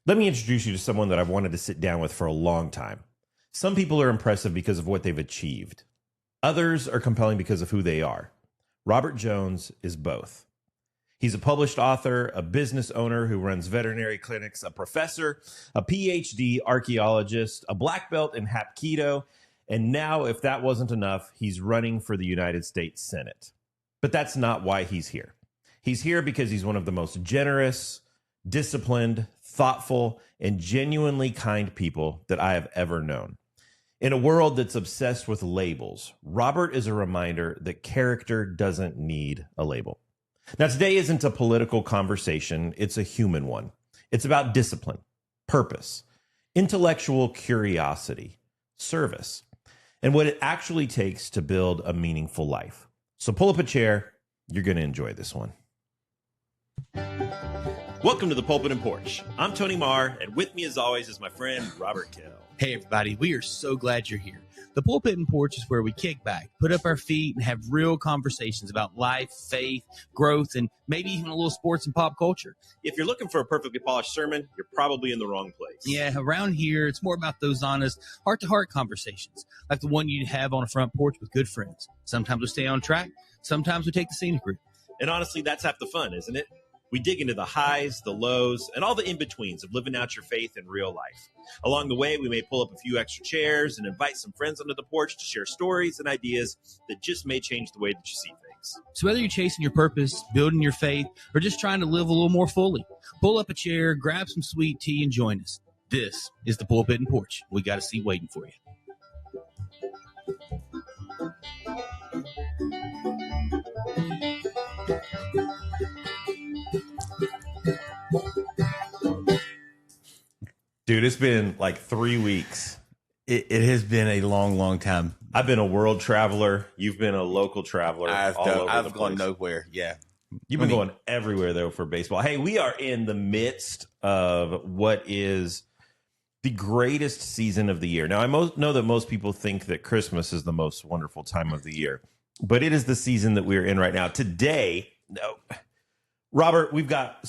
Let me introduce you to someone that I've wanted to sit down with for a long time. Some people are impressive because of what they've achieved. Others are compelling because of who they are. Robert Jones is both. He's a published author, a business owner who runs veterinary clinics, a professor, a PhD archaeologist, a black belt in Hapkido, and now, if that wasn't enough, he's running for the United States Senate. But that's not why he's here. He's here because he's one of the most generous, disciplined, thoughtful, and genuinely kind people that I have ever known. In a world that's obsessed with labels, Robert is a reminder that character doesn't need a label. Now, today isn't a political conversation. It's a human one. It's about discipline, purpose, intellectual curiosity, service, and what it actually takes to build a meaningful life. So pull up a chair. You're going to enjoy this one. Welcome to the Pulpit Porch. I'm Tony Marr, and with me as always is my friend Robert Kell. Hey everybody, we are so glad you're here. The Pulpit Porch is where we kick back, put up our feet, and have real conversations about life, faith, growth, and maybe even a little sports and pop culture. If you're looking for a perfectly polished sermon, you're probably in the wrong place. Yeah, around here, it's more about those honest, heart-to-heart conversations, like the one you'd have on a front porch with good friends. Sometimes we stay on track, sometimes we take the scenic route. And honestly, that's half the fun, isn't it? We dig into the highs, the lows, and all the in-betweens of living out your faith in real life. Along the way, we may pull up a few extra chairs and invite some friends onto the porch to share stories and ideas that just may change the way that you see things. So whether you're chasing your purpose, building your faith, or just trying to live a little more fully, pull up a chair, grab some sweet tea, and join us. This is the Pulpit and Porch. We got a seat waiting for you. Dude, it's been like 3 weeks. It has been a long, long time. I've been a world traveler. You've been a local traveler. I've the gone place. nowhere. Yeah. You've been going everywhere, though, for baseball. Hey, we are in the midst of what is the greatest season of the year. Now, I know that most people think that Christmas is the most wonderful time of the year, but it is the season that we're in right now. Today, Robert, we've got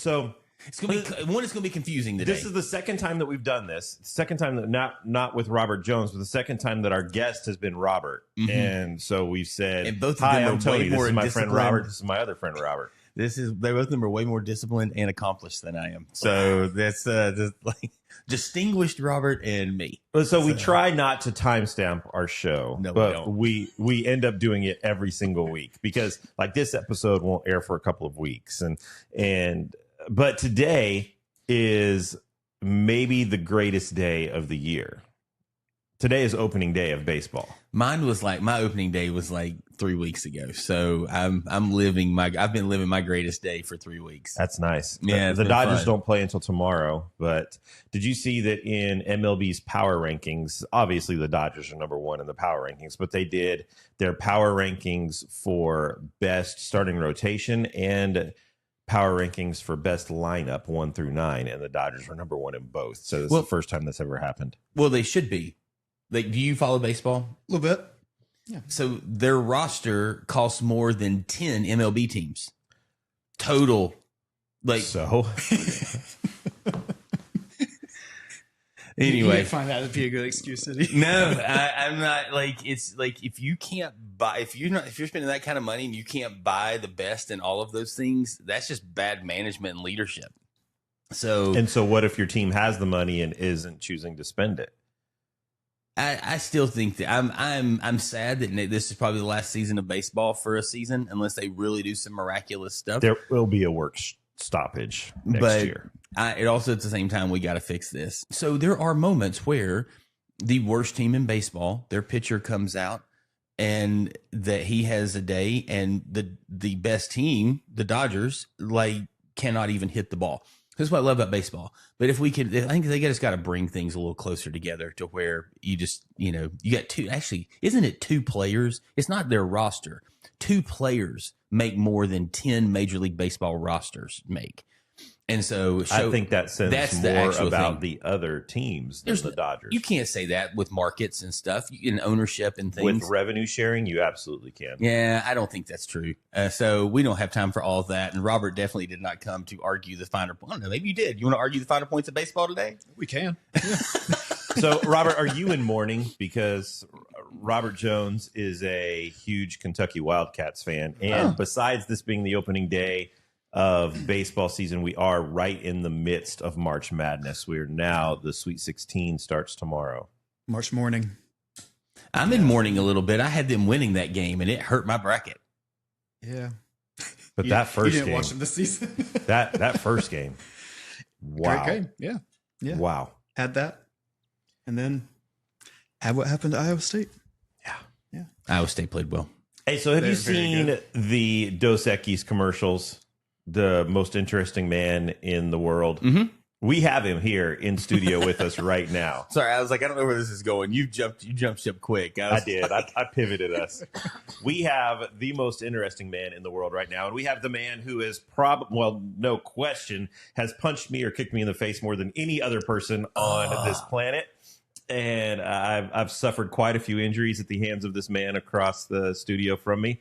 It's gonna be confusing today. This is the second time that we've done this. Second time that not with Robert Jones, but the second time that our guest has been Robert. Mm-hmm. And so we've said, and both of "Hi, them I'm Tony. This is my friend Robert. This is my other friend Robert." They both of them are way more disciplined and accomplished than I am. So that's just like distinguished Robert and me. So we try not to timestamp our show, but we end up doing it every single week because like this episode won't air for a couple of weeks, but today is maybe the greatest day of the year. Today is opening day of baseball. My opening day was like 3 weeks ago. So I've been living my greatest day for 3 weeks. That's nice. Yeah, the Dodgers don't play until tomorrow, but did you see that in MLB's power rankings, obviously the Dodgers are number one in the power rankings, but they did their power rankings for best starting rotation and power rankings for best lineup 1 through 9, and the Dodgers were number one in both. So this is the first time that's ever happened. Well, they should be. Like, do you follow baseball? A little bit. Yeah. So their roster costs more than 10 MLB teams total. Like so. Anyway, you find that to be a good excuse, City. No, I'm not. Like, it's like if you're spending that kind of money and you can't buy the best in all of those things, that's just bad management and leadership. So what if your team has the money and isn't choosing to spend it? I still think that I'm sad that this is probably the last season of baseball for a season, unless they really do some miraculous stuff. There will be a work stoppage next year. It also, at the same time, we got to fix this. So there are moments where the worst team in baseball, their pitcher comes out and that he has a day, and the best team, the Dodgers, like cannot even hit the ball. That's what I love about baseball. But if we could, I think they just got to bring things a little closer together to where you just, you got two. Actually, isn't it 2 players? It's not their roster. 2 players make more than 10 Major League Baseball rosters make. And so I think that says that's the more actual about thing. the other teams than the Dodgers. You can't say that with markets and stuff and ownership and things. With revenue sharing, you absolutely can. Yeah, I don't think that's true. So we don't have time for all of that. And Robert definitely did not come to argue the finer point. I don't know, maybe you did. You want to argue the finer points of baseball today? We can. So, Robert, are you in mourning? Because Robert Jones is a huge Kentucky Wildcats fan. And besides this being the opening day of baseball season, we are right in the midst of March Madness. We're now, the Sweet 16 starts tomorrow. March morning. I'm in mourning a little bit. I had them winning that game, and it hurt my bracket. Yeah. But that first you didn't game, watch them this season. that first game, wow. Great game. Yeah. Wow. Had that. And then had what happened to Iowa State. Yeah. Iowa State played well. Hey, so have They're you very seen good. the Dos Equis commercials? The most interesting man in the world. Mhm. We have him here in studio with us right now. Sorry, I was like, I don't know where this is going. You jumped ship quick. I did. I pivoted us. We have the most interesting man in the world right now. And we have the man who is no question, has punched me or kicked me in the face more than any other person on this planet. And I've suffered quite a few injuries at the hands of this man across the studio from me.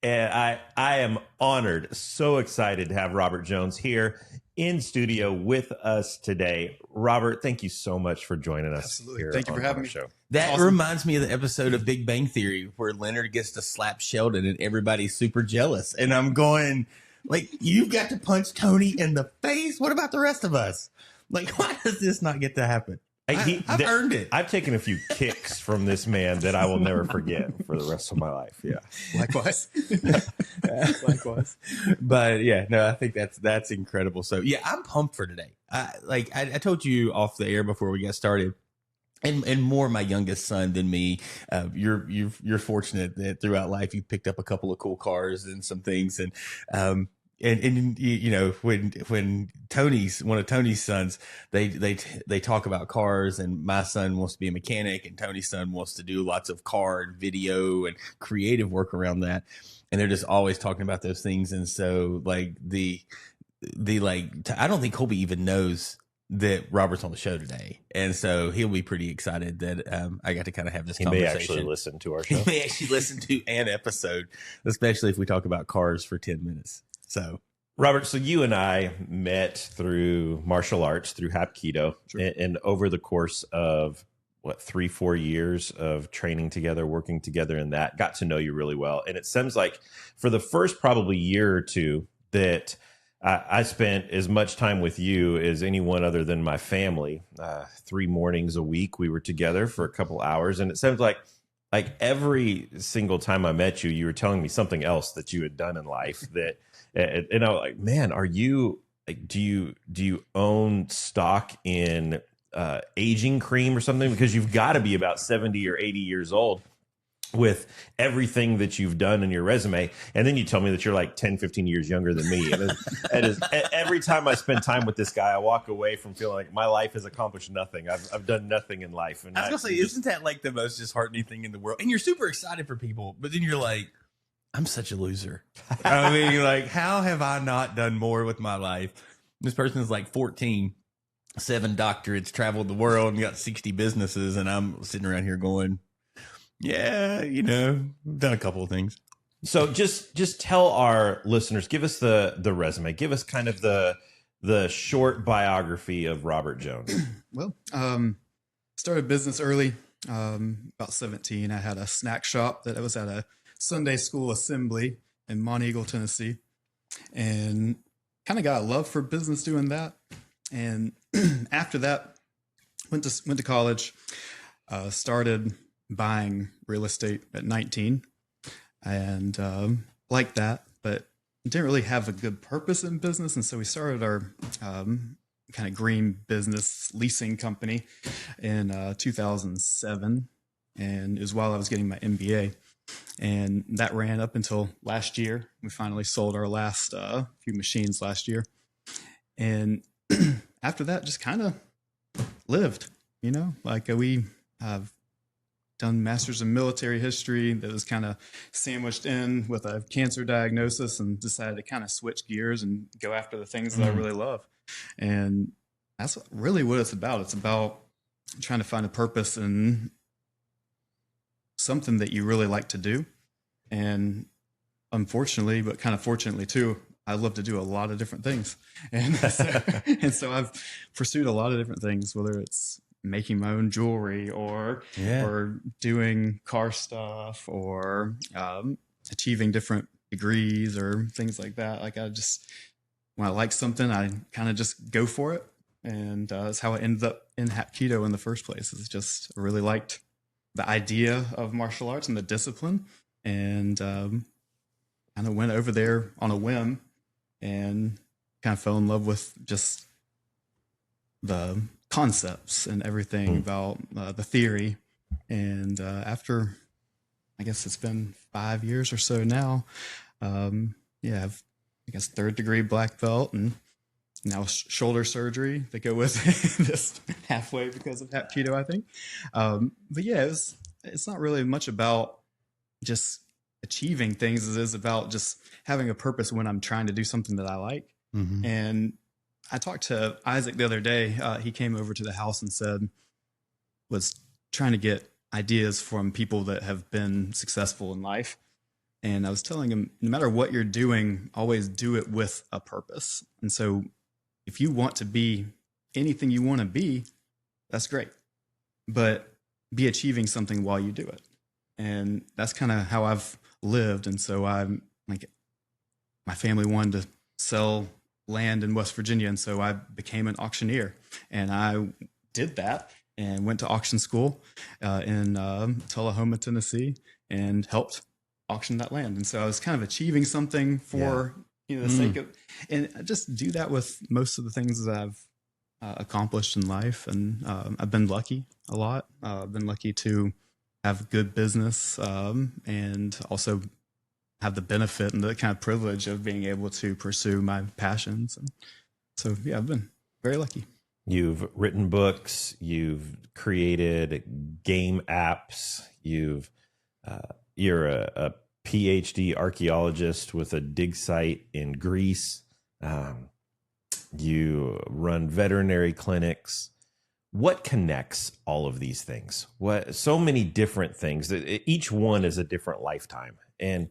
And I am honored, so excited to have Robert Jones here in studio with us today. Robert, thank you so much for joining us. Absolutely. Here Thank you on for having our me. show. That Awesome. reminds me of the episode of Big Bang Theory where Leonard gets to slap Sheldon and everybody's super jealous. And I'm going, like, you've got to punch Tony in the face. What about the rest of us? Like, why does this not get to happen? I've earned it. I've taken a few kicks from this man that I will never forget for the rest of my life. Yeah. Likewise. Likewise. But yeah, no, I think that's incredible. So yeah, I'm pumped for today. I told you off the air before we got started. And more my youngest son than me. You're fortunate that throughout life you've picked up a couple of cool cars and some things. And you know, when Tony's one of Tony's sons, they talk about cars, and my son wants to be a mechanic, and Tony's son wants to do lots of car and video and creative work around that. And they're just always talking about those things. And so like I don't think Colby even knows that Robert's on the show today. And so he'll be pretty excited that I got to kind of have this conversation. He may actually listen to our show. He may actually listen to an episode, especially if we talk about cars for 10 minutes. So, Robert, so you and I met through martial arts, through Hapkido, Sure. and over the course of 3-4 years of training together, working together in that, got to know you really well. And it seems like for the first probably year or two that I spent as much time with you as anyone other than my family. 3 mornings a week we were together for a couple hours, and it seems like every single time I met you, you were telling me something else that you had done in life that. And I was like, man, are you like, do you own stock in aging cream or something? Because you've got to be about 70 or 80 years old with everything that you've done in your resume. And then you tell me that you're like 10, 15 years younger than me. And it is every time I spend time with this guy, I walk away from feeling like my life has accomplished nothing. I've done nothing in life. And I was going to say, isn't that like the most disheartening thing in the world? And you're super excited for people, but then you're like, I'm such a loser. I mean, like, how have I not done more with my life? This person is like 14, 7 doctorates, traveled the world, and got 60 businesses, and I'm sitting around here going, yeah, you know, I've done a couple of things. So just tell our listeners, give us the resume, give us kind of the short biography of Robert Jones. Well, started business early, about 17. I had a snack shop that I was at a Sunday school assembly in Monteagle, Tennessee, and kind of got a love for business doing that. And after that, went to college, started buying real estate at 19, and liked that, but didn't really have a good purpose in business. And so we started our kind of green business leasing company in 2007, and it was while I was getting my MBA. And that ran up until last year. We finally sold our last few machines last year. And after that, just kind of lived, you know, like we have done master's in military history that was kind of sandwiched in with a cancer diagnosis, and decided to kind of switch gears and go after the things that I really love. And that's really what it's about. It's about trying to find a purpose in something that you really like to do. And unfortunately, but kind of fortunately too, I love to do a lot of different things. And so I've pursued a lot of different things, whether it's making my own jewelry or doing car stuff or achieving different degrees or things like that. Like when I like something, I kind of just go for it. And that's how I ended up in Hapkido in the first place. Is just I really liked the idea of martial arts and the discipline, and kind of went over there on a whim and kind of fell in love with just the concepts and everything about the theory. And after, I guess it's been 5 years or so now, I've, I guess, 3rd degree black belt, and now shoulder surgery that go with this halfway because of Hapkido, I think. But yeah, it's not really much about just achieving things. It is about just having a purpose when I'm trying to do something that I like. Mm-hmm. And I talked to Isaac the other day. He came over to the house and was trying to get ideas from people that have been successful in life. And I was telling him, no matter what you're doing, always do it with a purpose. And so if you want to be anything you want to be, that's great. But be achieving something while you do it. And that's kind of how I've lived. And so I'm like, my family wanted to sell land in West Virginia. And so I became an auctioneer. And I did that and went to auction school in Tullahoma, Tennessee, and helped auction that land. And so I was kind of achieving something for the sake of, and I just do that with most of the things that I've accomplished in life. And I've been lucky a lot. I've been lucky to have good business and also have the benefit and the kind of privilege of being able to pursue my passions. And so, yeah, I've been very lucky. You've written books, you've created game apps, you're a PhD archaeologist with a dig site in Greece. You run veterinary clinics. What connects all of these things? So many different things. Each one is a different lifetime. And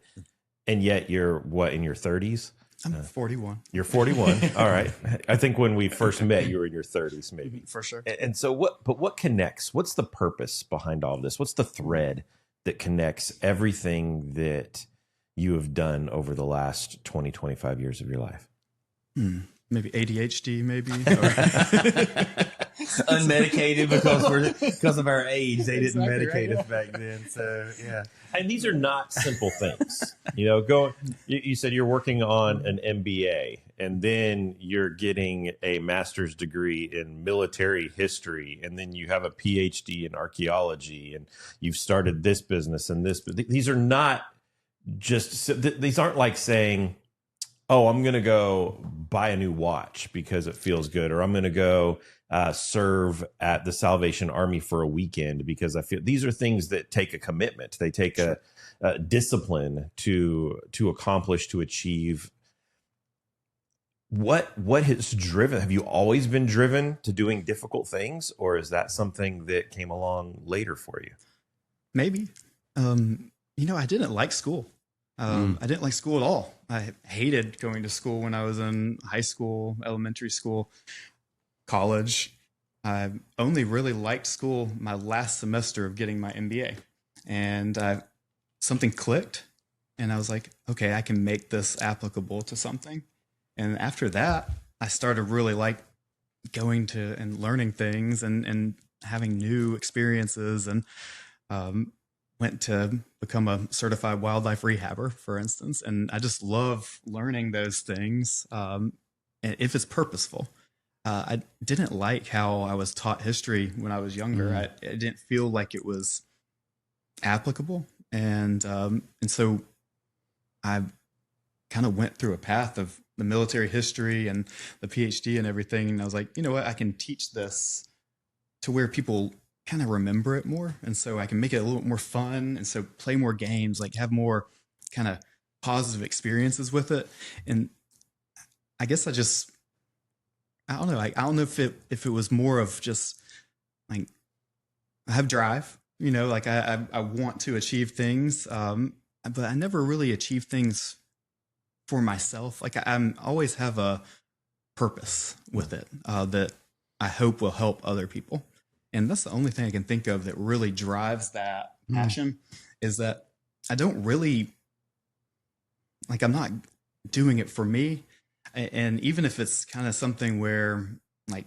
yet you're in your 30s? I'm 41. You're 41. All right. I think when we first met, you were in your 30s, maybe. For sure. And so what connects? What's the purpose behind all of this? What's the thread that connects everything that you have done over the last 20, 25 years of your life? Maybe ADHD, maybe. Unmedicated because of our age. They didn't medicate us back then. So, yeah. And these are not simple things. You said you're working on an MBA, and then you're getting a master's degree in military history, and then you have a PhD in archaeology, and you've started this business and this. These are not these aren't like saying, oh, I'm going to go buy a new watch because it feels good, or I'm going to go serve at the Salvation Army for a weekend because I feel. These are things that take a commitment. They take a discipline to accomplish, to achieve. What has driven? Have you always been driven to doing difficult things, or is that something that came along later for you? Maybe. I didn't like school. I didn't like school at all. I hated going to school when I was in high school, elementary school, college. I only really liked school my last semester of getting my MBA. And something clicked, and I was like, okay, I can make this applicable to something. And after that, I started really like going to and learning things and having new experiences, and went to become a certified wildlife rehabber, for instance. And I just love learning those things if it's purposeful. I didn't like how I was taught history when I was younger. I didn't feel like it was applicable. And so I kind of went through a path of the military history and the PhD and everything. And I was like, you know what, I can teach this to where people kind of remember it more. And so I can make it a little bit more fun. And so play more games, like have more kind of positive experiences with it. And I guess I don't know. I don't know if it was more of just like, I have drive, like I want to achieve things. But I never really achieve things for myself. Like I'm always have a purpose with it, that I hope will help other people. And that's the only thing I can think of that really drives that passion, is that I don't really, like, I'm not doing it for me. And even if it's kind of something where like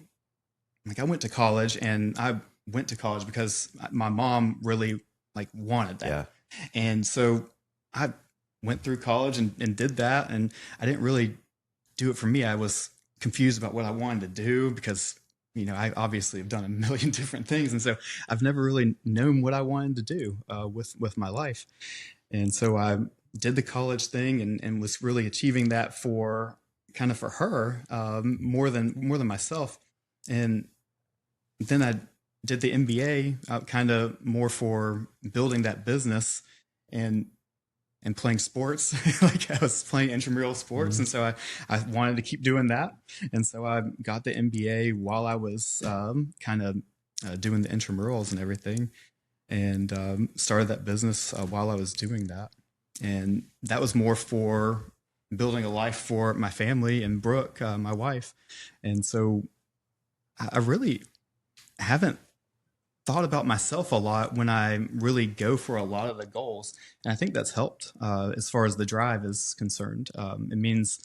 I went to college, and I went to college because my mom really like wanted that. Yeah. And so I went through college and did that. And I didn't really do it for me. I was confused about what I wanted to do because, I obviously have done a million different things. And so I've never really known what I wanted to do with my life. And so I did the college thing and was really achieving that for her, more than myself. And then I did the MBA, kind of more for building that business and playing sports. Like I was playing intramural sports. And so I wanted to keep doing that. And so I got the MBA while I was doing the intramurals and everything, and started that business while I was doing that. And that was more for building a life for my family and Brooke, my wife. And so I really haven't thought about myself a lot when I really go for a lot of the goals. And I think that's helped as far as the drive is concerned. It means,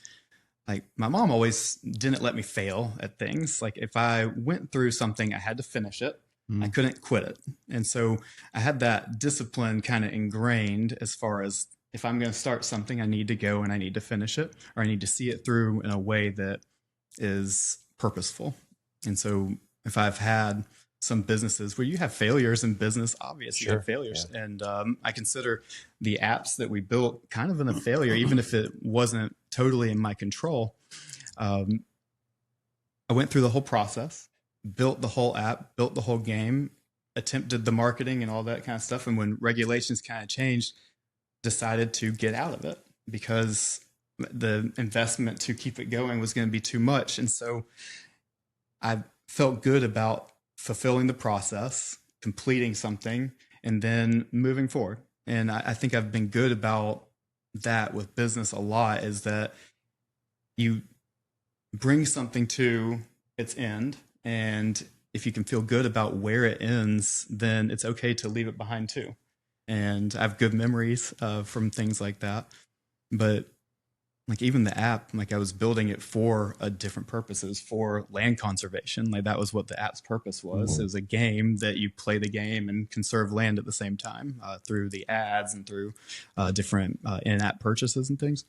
like, my mom always didn't let me fail at things. Like if I went through something, I had to finish it. I couldn't quit it. And so I had that discipline kind of ingrained, as far as if I'm going to start something, I need to go and I need to finish it, or I need to see it through in a way that is purposeful. And so if I've had some businesses where you have failures in business, obviously you have failures. Yeah. And I consider the apps that we built kind of a failure, even if it wasn't totally in my control. I went through the whole process, built the whole app, built the whole game, attempted the marketing and all that kind of stuff. And when regulations kind of changed, decided to get out of it because the investment to keep it going was going to be too much. And so I felt good about fulfilling the process, completing something, and then moving forward. And I think I've been good about that with business a lot, is that you bring something to its end, and if you can feel good about where it ends, then it's okay to leave it behind too. And I have good memories from things like that. But like even the app, like I was building it for a different purpose. It was for land conservation. Like that was what the app's purpose was. It was a game that you play the game and conserve land at the same time through the ads and through different in-app purchases and things.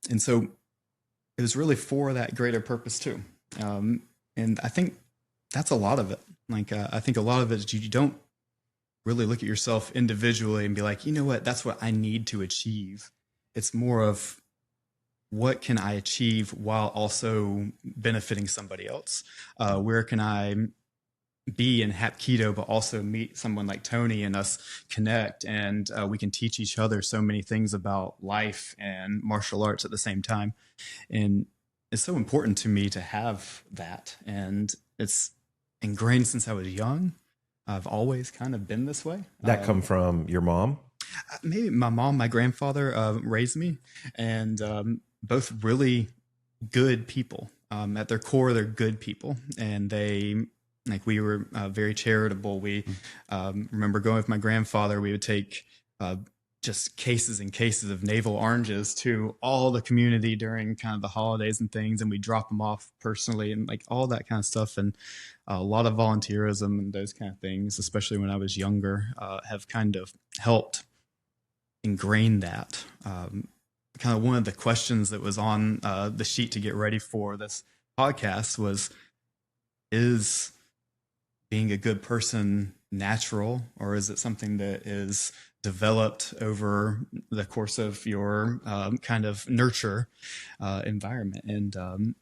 And so it was really for that greater purpose too. And I think that's a lot of it. Like I think a lot of it is you don't really look at yourself individually and be like, you know what, that's what I need to achieve. It's more of, what can I achieve while also benefiting somebody else? Where can I be in Hapkido, but also meet someone like Tony and us connect, and we can teach each other so many things about life and martial arts at the same time. And it's so important to me to have that. And it's ingrained since I was young. I've always kind of been this way. That come from your mom? Maybe my mom, my grandfather raised me, and both really good people. At their core, they're good people, and we were very charitable. We remember going with my grandfather. We would take just cases and cases of navel oranges to all the community during kind of the holidays and things, and we drop them off personally and like all that kind of stuff. And a lot of volunteerism and those kind of things, especially when I was younger, have kind of helped ingrain that. Kind of one of the questions that was on the sheet to get ready for this podcast was, is being a good person natural, or is it something that is developed over the course of your kind of nurture environment? And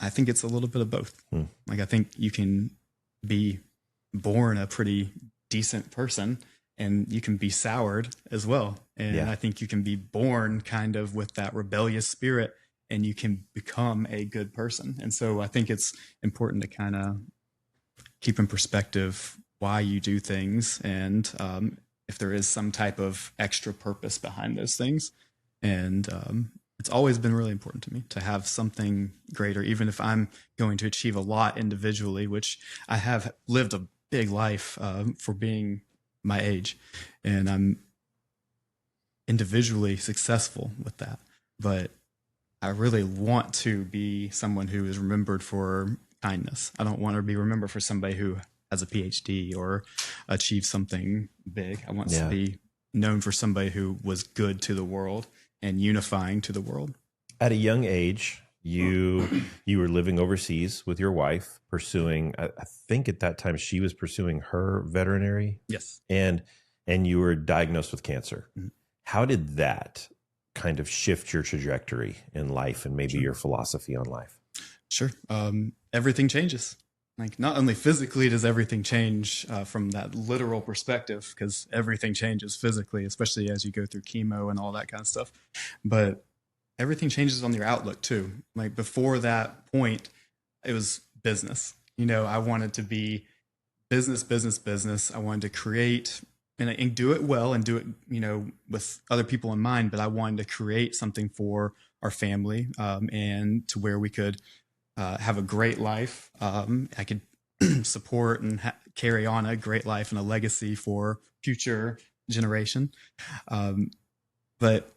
I think it's a little bit of both. Like I think you can be born a pretty decent person, and you can be soured as well. And Yeah. I think you can be born kind of with that rebellious spirit, and you can become a good person. And so I think it's important to kind of keep in perspective why you do things, and if there is some type of extra purpose behind those things. And it's always been really important to me to have something greater, even if I'm going to achieve a lot individually, which I have lived a big life for being my age, and I'm individually successful with that. But I really want to be someone who is remembered for kindness. I don't want to be remembered for somebody who has a PhD or achieved something big. I want to be known for somebody who was good to the world and unifying to the world. At a young age, you were living overseas with your wife, pursuing, I think at that time she was pursuing her veterinary. Yes. And you were diagnosed with cancer. Mm-hmm. How did that kind of shift your trajectory in life and maybe your philosophy on life? Sure. Everything changes. Like, not only physically does everything change from that literal perspective, because everything changes physically, especially as you go through chemo and all that kind of stuff, but everything changes on your outlook too. Like, before that point, it was business. You know, I wanted to be business. I wanted to create and do it well and do it, you know, with other people in mind, but I wanted to create something for our family and to where we could have a great life. I could support and carry on a great life and a legacy for future generation. But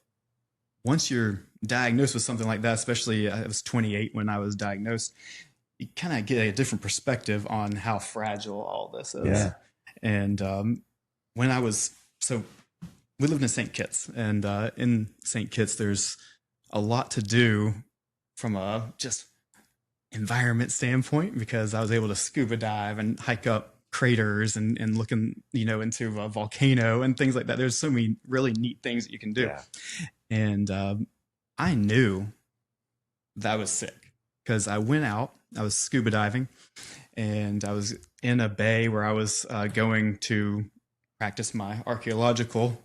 once you're diagnosed with something like that, especially I was 28 when I was diagnosed, you kind of get a different perspective on how fragile all this is. Yeah. And when I was, so we lived in St. Kitts, and in St. Kitts, there's a lot to do from a just environment standpoint, because I was able to scuba dive and hike up craters and looking, you know, into a volcano and things like that. There's so many really neat things that you can do. Yeah. And I knew that I was sick because I went out, I was scuba diving, and I was in a bay where I was going to practice my archaeological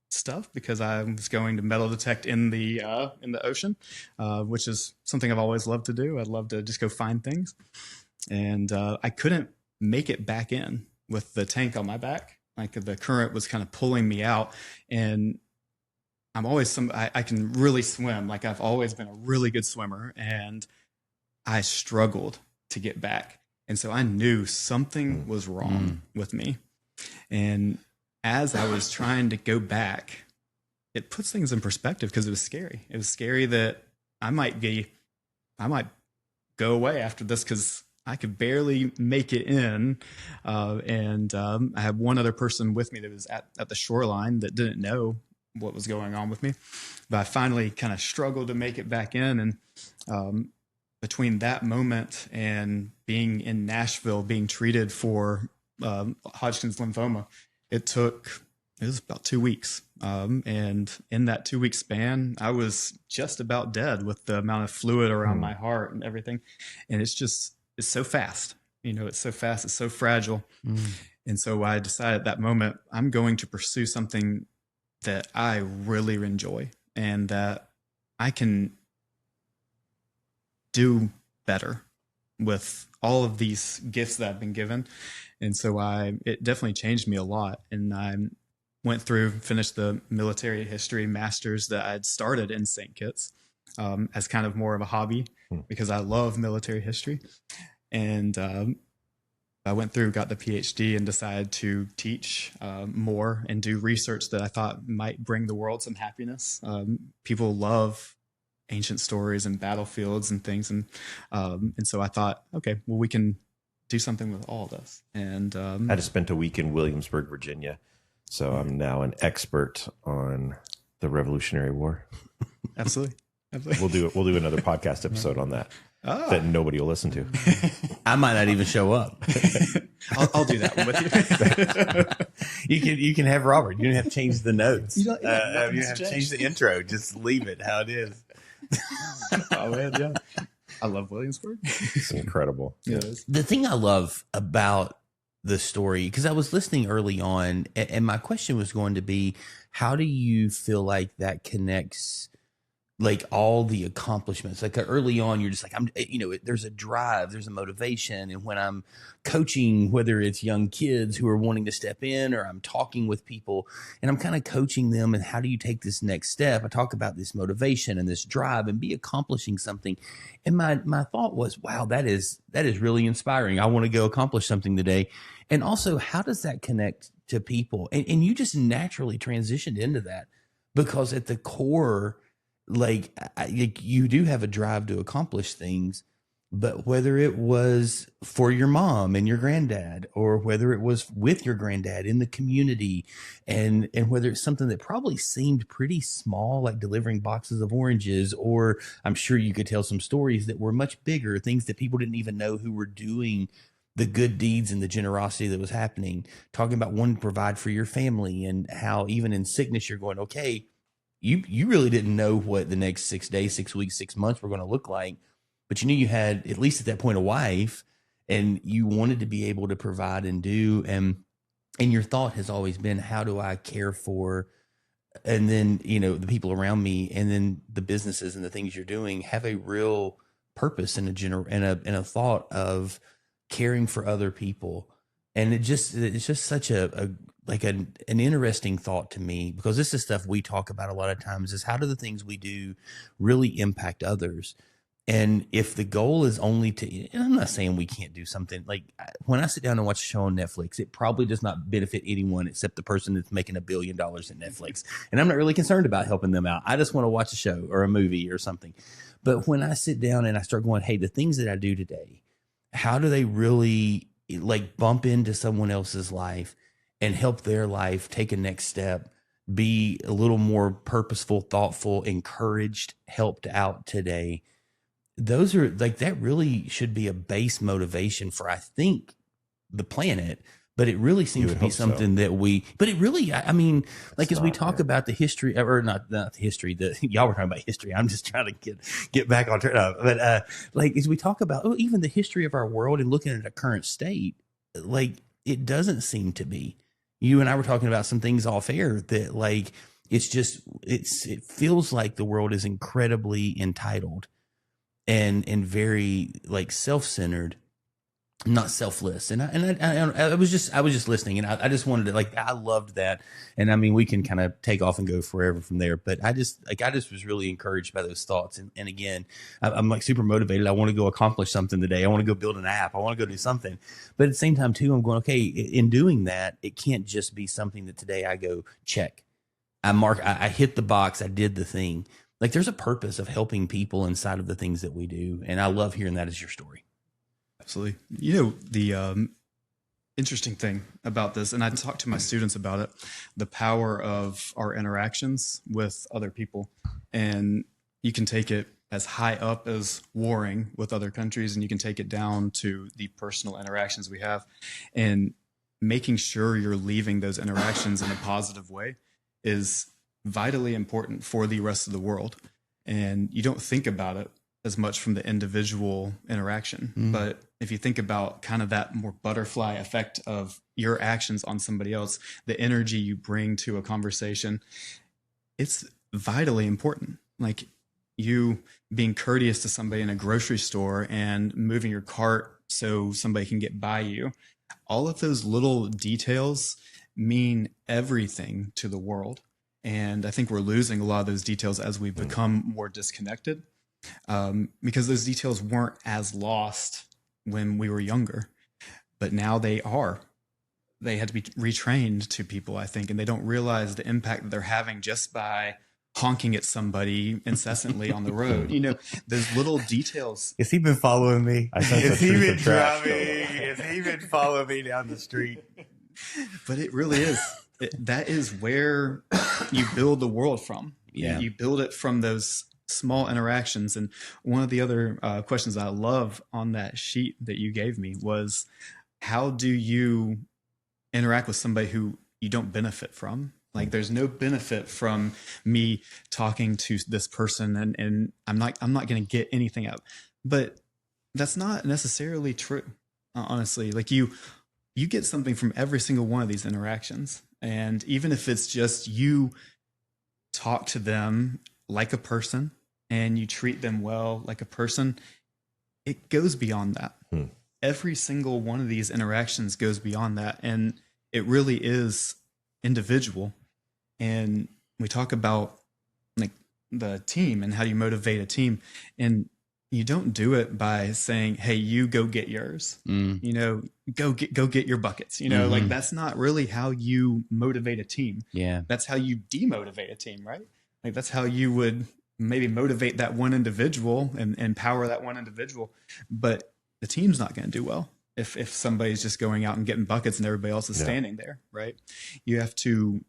stuff, because I was going to metal detect in the ocean, which is something I've always loved to do. I'd love to just go find things. And I couldn't make it back in with the tank on my back. Like, the current was kind of pulling me out, and I'm always I can really swim. Like, I've always been a really good swimmer, and I struggled to get back. And so I knew something was wrong with me. And as I was trying to go back, it puts things in perspective, because it was scary. It was scary that I might go away after this, because I could barely make it in. And I had one other person with me that was at the shoreline that didn't know what was going on with me. But I finally kind of struggled to make it back in. And between that moment and being in Nashville, being treated for Hodgkin's lymphoma, it was about 2 weeks. And in that 2 week span, I was just about dead with the amount of fluid around my heart and everything. And it's so fast, you know, it's so fast, it's so fragile. And so I decided at that moment, I'm going to pursue something that I really enjoy and that I can do better with all of these gifts that I've been given. And so it definitely changed me a lot. And I finished the military history master's that I'd started in St. Kitts as kind of more of a hobby, because I love military history. And I went through, got the PhD, and decided to teach more and do research that I thought might bring the world some happiness. People love ancient stories and battlefields and things. And so I thought, okay, well, we can do something with all this. And I just spent a week in Williamsburg, Virginia. So I'm now an expert on the Revolutionary War. Absolutely. We'll do another podcast episode on that. That nobody will listen to. I might not even show up. I'll do that one with you. You can have Robert. You don't have to change the notes. You don't have to change. change the intro. Just leave it how it is. Oh man, yeah. I love Williamsburg. It's incredible. Yeah. It is. The thing I love about the story, because I was listening early on, and my question was going to be, how do you feel like that connects, like all the accomplishments? Like early on, you're just like, there's a drive, there's a motivation. And when I'm coaching, whether it's young kids who are wanting to step in, or I'm talking with people and I'm kind of coaching them, and how do you take this next step? I talk about this motivation and this drive and be accomplishing something. And my thought was, wow, that is really inspiring. I want to go accomplish something today. And also, how does that connect to people? And you just naturally transitioned into that, because at the core, like you do have a drive to accomplish things. But whether it was for your mom and your granddad, or whether it was with your granddad in the community, and whether it's something that probably seemed pretty small, like delivering boxes of oranges, or I'm sure you could tell some stories that were much bigger, things that people didn't even know who were doing the good deeds and the generosity that was happening, talking about wanting to provide for your family, and how even in sickness, you're going, okay, you really didn't know what the next 6 days, 6 weeks, 6 months were going to look like, but you knew you had, at least at that point, a wife, and you wanted to be able to provide and do. And your thought has always been, how do I care for, and then, the people around me, and then the businesses and the things you're doing have a real purpose and a thought of caring for other people. And it's just such an interesting thought to me, because this is stuff we talk about a lot of times, is how do the things we do really impact others? And if the goal is only to, and I'm not saying we can't do something, like when I sit down and watch a show on Netflix, it probably does not benefit anyone except the person that's making $1 billion at Netflix. And I'm not really concerned about helping them out. I just want to watch a show or a movie or something. But when I sit down and I start going, hey, the things that I do today, how do they really like bump into someone else's life and help their life take a next step, be a little more purposeful, thoughtful, encouraged, helped out today? Those are like, that really should be a base motivation for, I think, the planet. But it really seems to be something that but it really, I mean, like, as we talk about the history, or not the history, y'all were talking about history. I'm just trying to get back on track. But like, as we talk about even the history of our world and looking at a current state, like, it doesn't seem to be. You and I were talking about some things off air that, like, it feels like the world is incredibly entitled and very like self-centered, not selfless. And I was just listening, and I just wanted to, like, I loved that. And I mean, we can kind of take off and go forever from there, but I just was really encouraged by those thoughts. And again, I'm like super motivated. I want to go accomplish something today. I want to go build an app. I want to go do something. But at the same time too, I'm going, okay, in doing that, it can't just be something that today I go check. I hit the box. I did the thing. Like, there's a purpose of helping people inside of the things that we do. And I love hearing that as your story. Absolutely. The interesting thing about this, and I talk to my students about it, the power of our interactions with other people. And you can take it as high up as warring with other countries, and you can take it down to the personal interactions we have. And making sure you're leaving those interactions in a positive way is vitally important for the rest of the world. And you don't think about it as much from the individual interaction. But if you think about kind of that more butterfly effect of your actions on somebody else, the energy you bring to a conversation, it's vitally important. Like, you being courteous to somebody in a grocery store and moving your cart so somebody can get by you, all of those little details mean everything to the world. And I think we're losing a lot of those details as we become more disconnected, because those details weren't as lost when we were younger, but now they are. They had to be retrained to people, I think, and they don't realize the impact that they're having just by honking at somebody incessantly on the road. Those little details. Has he been following me? Has he been driving? Has he been following me down the street? But it really is. That is where you build the world from. Yeah. You build it from those small interactions. And one of the other questions I love on that sheet that you gave me was, how do you interact with somebody who you don't benefit from? Like, there's no benefit from me talking to this person, and I'm not going to get anything out. But that's not necessarily true, honestly. Like, you you get something from every single one of these interactions. And even if it's just you talk to them like a person and you treat them well like a person, it goes beyond that. Every single one of these interactions goes beyond that. And it really is individual. And we talk about like the team and how do you motivate a team. And you don't do it by saying, hey, you go get yours, you know, go get your buckets, you know, like that's not really how you motivate a team. Yeah. That's how you demotivate a team, right? Like that's how you would maybe motivate that one individual and empower that one individual. But the team's not going to do well if somebody's just going out and getting buckets and everybody else is standing there, right? You have to,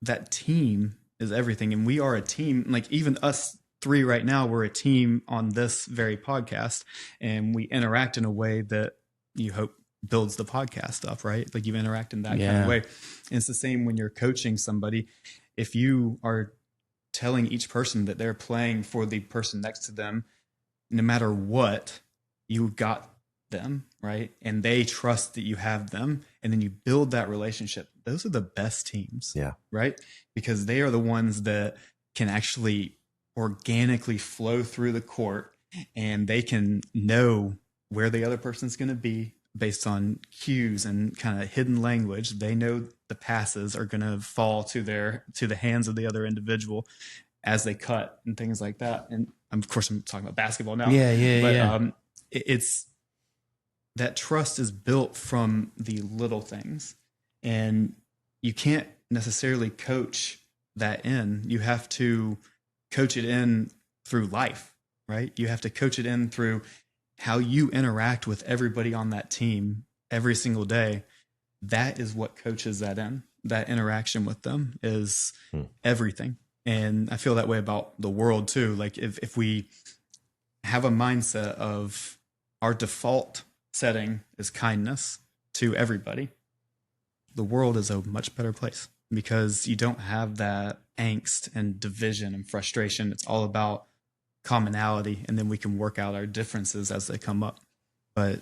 that team is everything. And we are a team, like even us three right now, we're a team on this very podcast, and we interact in a way that you hope builds the podcast up, right? Like you interact in that kind of way. And it's the same when you're coaching somebody. If you are telling each person that they're playing for the person next to them, no matter what, you got them, right? And they trust that you have them, and then you build that relationship. Those are the best teams, right? Because they are the ones that can actually organically flow through the court, and they can know where the other person's going to be based on cues and kind of hidden language. They know the passes are going to fall to the hands of the other individual as they cut and things like that. And of course I'm talking about basketball now. But it's that trust is built from the little things, and you can't necessarily coach that in. You have to coach it in through life, right? You have to coach it in through how you interact with everybody on that team every single day. That is what coaches that in. That interaction with them is everything. And I feel that way about the world too. Like if we have a mindset of our default setting is kindness to everybody, the world is a much better place, because you don't have that angst and division and frustration. It's all about commonality, and then we can work out our differences as they come up. But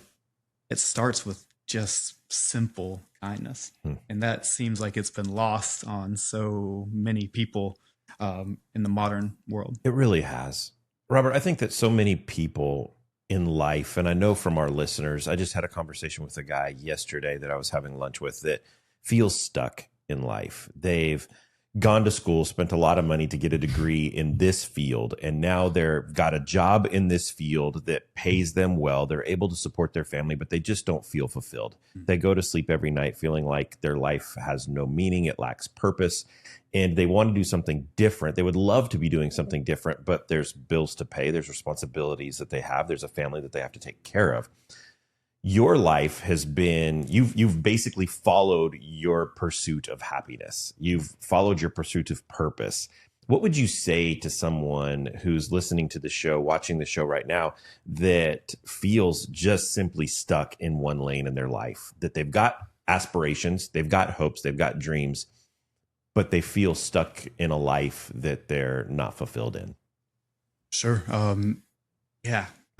it starts with just simple kindness. And that seems like it's been lost on so many people in the modern world. It really has. Robert, I think that so many people in life, and I know from our listeners, I just had a conversation with a guy yesterday that I was having lunch with that feels stuck in life. They've gone to school, spent a lot of money to get a degree in this field, and now they've got a job in this field that pays them well. They're able to support their family, but they just don't feel fulfilled. They go to sleep every night feeling like their life has no meaning, it lacks purpose, and they want to do something different. They would love to be doing something different, but there's bills to pay, there's responsibilities that they have, there's a family that they have to take care of. Your life has been, you've basically followed your pursuit of happiness. You've followed your pursuit of purpose. What would you say to someone who's listening to the show, watching the show right now, that feels just simply stuck in one lane in their life, that they've got aspirations, they've got hopes, they've got dreams, but they feel stuck in a life that they're not fulfilled in? Sure.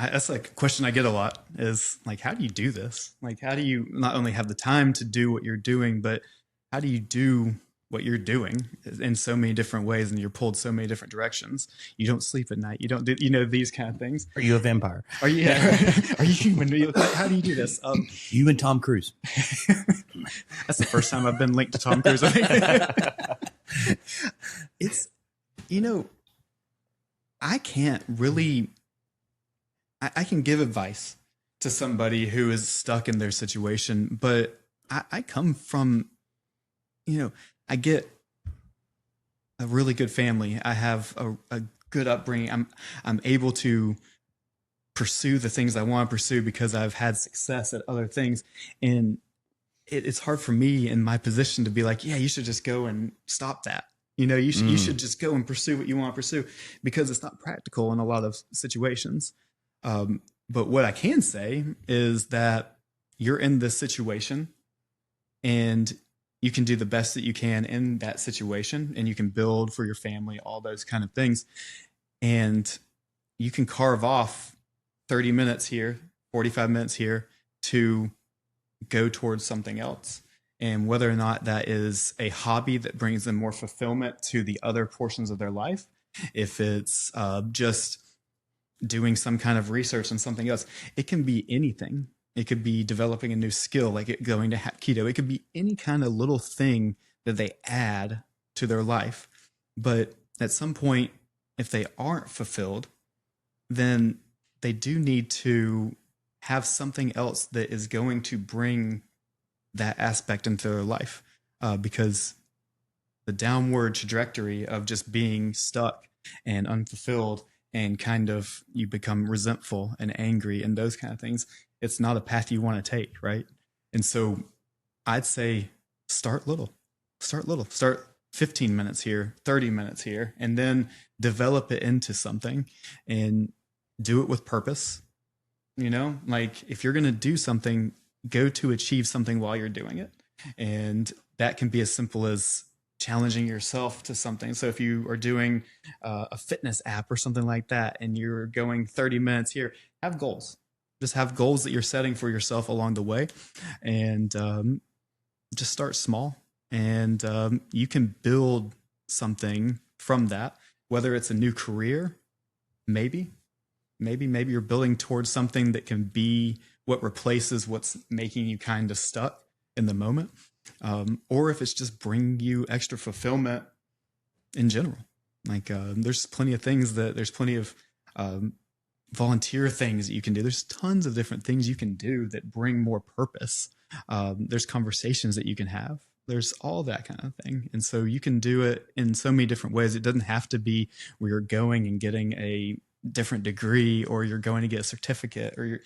That's like a question I get a lot, is like, how do you do this? Like, how do you not only have the time to do what you're doing, but how do you do what you're doing in so many different ways, and you're pulled so many different directions? You don't sleep at night. You don't do, these kind of things. Are you a vampire? Are you, are you, how do you do this? You and Tom Cruise. That's the first time I've been linked to Tom Cruise. It's, I can't really, I can give advice to somebody who is stuck in their situation, but I come from, I get a really good family. I have a good upbringing. I'm able to pursue the things I want to pursue because I've had success at other things. And it's hard for me in my position to be like, yeah, you should just go and stop that. You should just go and pursue what you want to pursue, because it's not practical in a lot of situations. But what I can say is that you're in this situation, and you can do the best that you can in that situation, and you can build for your family, all those kind of things. And you can carve off 30 minutes here, 45 minutes here to go towards something else. And whether or not that is a hobby that brings them more fulfillment to the other portions of their life, if it's just doing some kind of research on something else, it can be anything. It could be developing a new skill, like going to keto. It could be any kind of little thing that they add to their life. But at some point, if they aren't fulfilled, then they do need to have something else that is going to bring that aspect into their life, because the downward trajectory of just being stuck and unfulfilled and kind of you become resentful and angry and those kind of things, it's not a path you want to take, right? And so I'd say start little, start 15 minutes here, 30 minutes here, and then develop it into something and do it with purpose. You know, like if you're going to do something, go to achieve something while you're doing it. And that can be as simple as challenging yourself to something. So if you are doing a fitness app or something like that, and you're going 30 minutes here, have goals. Just have goals that you're setting for yourself along the way, and just start small. And you can build something from that, whether it's a new career, maybe you're building towards something that can be what replaces what's making you kind of stuck in the moment. Or if it's just bringing you extra fulfillment in general. Like there's plenty of volunteer things that you can do. There's tons of different things you can do that bring more purpose. There's conversations that you can have. There's all that kind of thing. And so you can do it in so many different ways. It doesn't have to be where you're going and getting a different degree, or you're going to get a certificate, or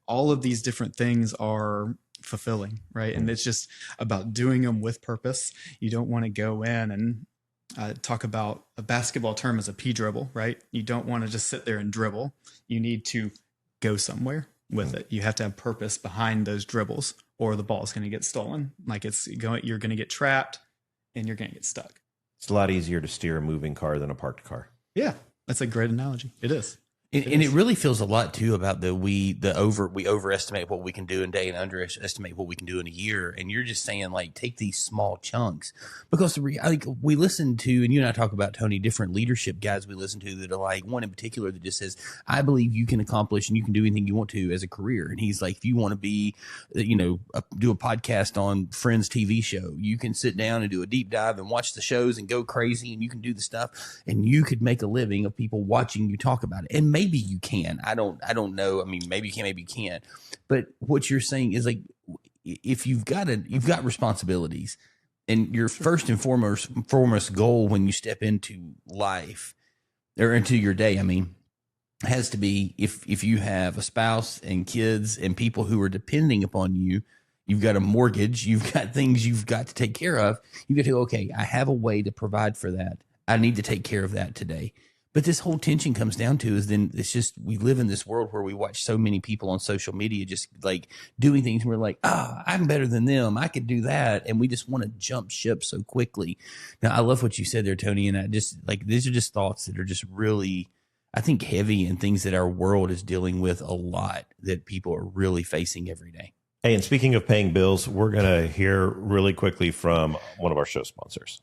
all of these different things are fulfilling, right? And it's just about doing them with purpose. You don't want to go in and talk about a basketball term as a P dribble, right? You don't want to just sit there and dribble. You need to go somewhere with it. You have to have purpose behind those dribbles, or the ball is going to get stolen. Like you're going to get trapped and you're going to get stuck. It's a lot easier to steer a moving car than a parked car. Yeah. That's a great analogy. It is. It really feels a lot too about we overestimate what we can do in a day and underestimate what we can do in a year. And you're just saying, like, take these small chunks, because we listen to, and you and I talk about, Tony, different leadership guys we listen to that are like, one in particular that just says, I believe you can accomplish and you can do anything you want to as a career. And he's like, if you want to be, do a podcast on Friends TV show, you can sit down and do a deep dive and watch the shows and go crazy, and you can do the stuff, and you could make a living of people watching you talk about it. And maybe you can. I don't know. I mean, maybe you can, maybe you can't. But what you're saying is, like, if you've got responsibilities, and your first and foremost goal when you step into life or into your day, I mean, has to be, if you have a spouse and kids and people who are depending upon you, you've got a mortgage, you've got things you've got to take care of. You got to go, okay, I have a way to provide for that. I need to take care of that today. But this whole tension comes down to is then it's just, we live in this world where we watch so many people on social media just like doing things, and we're like, I'm better than them, I could do that. And we just want to jump ship so quickly. Now, I love what you said there, Tony. And I just like, these are just thoughts that are just really, I think, heavy, and things that our world is dealing with a lot, that people are really facing every day. Hey, and speaking of paying bills, we're going to hear really quickly from one of our show sponsors.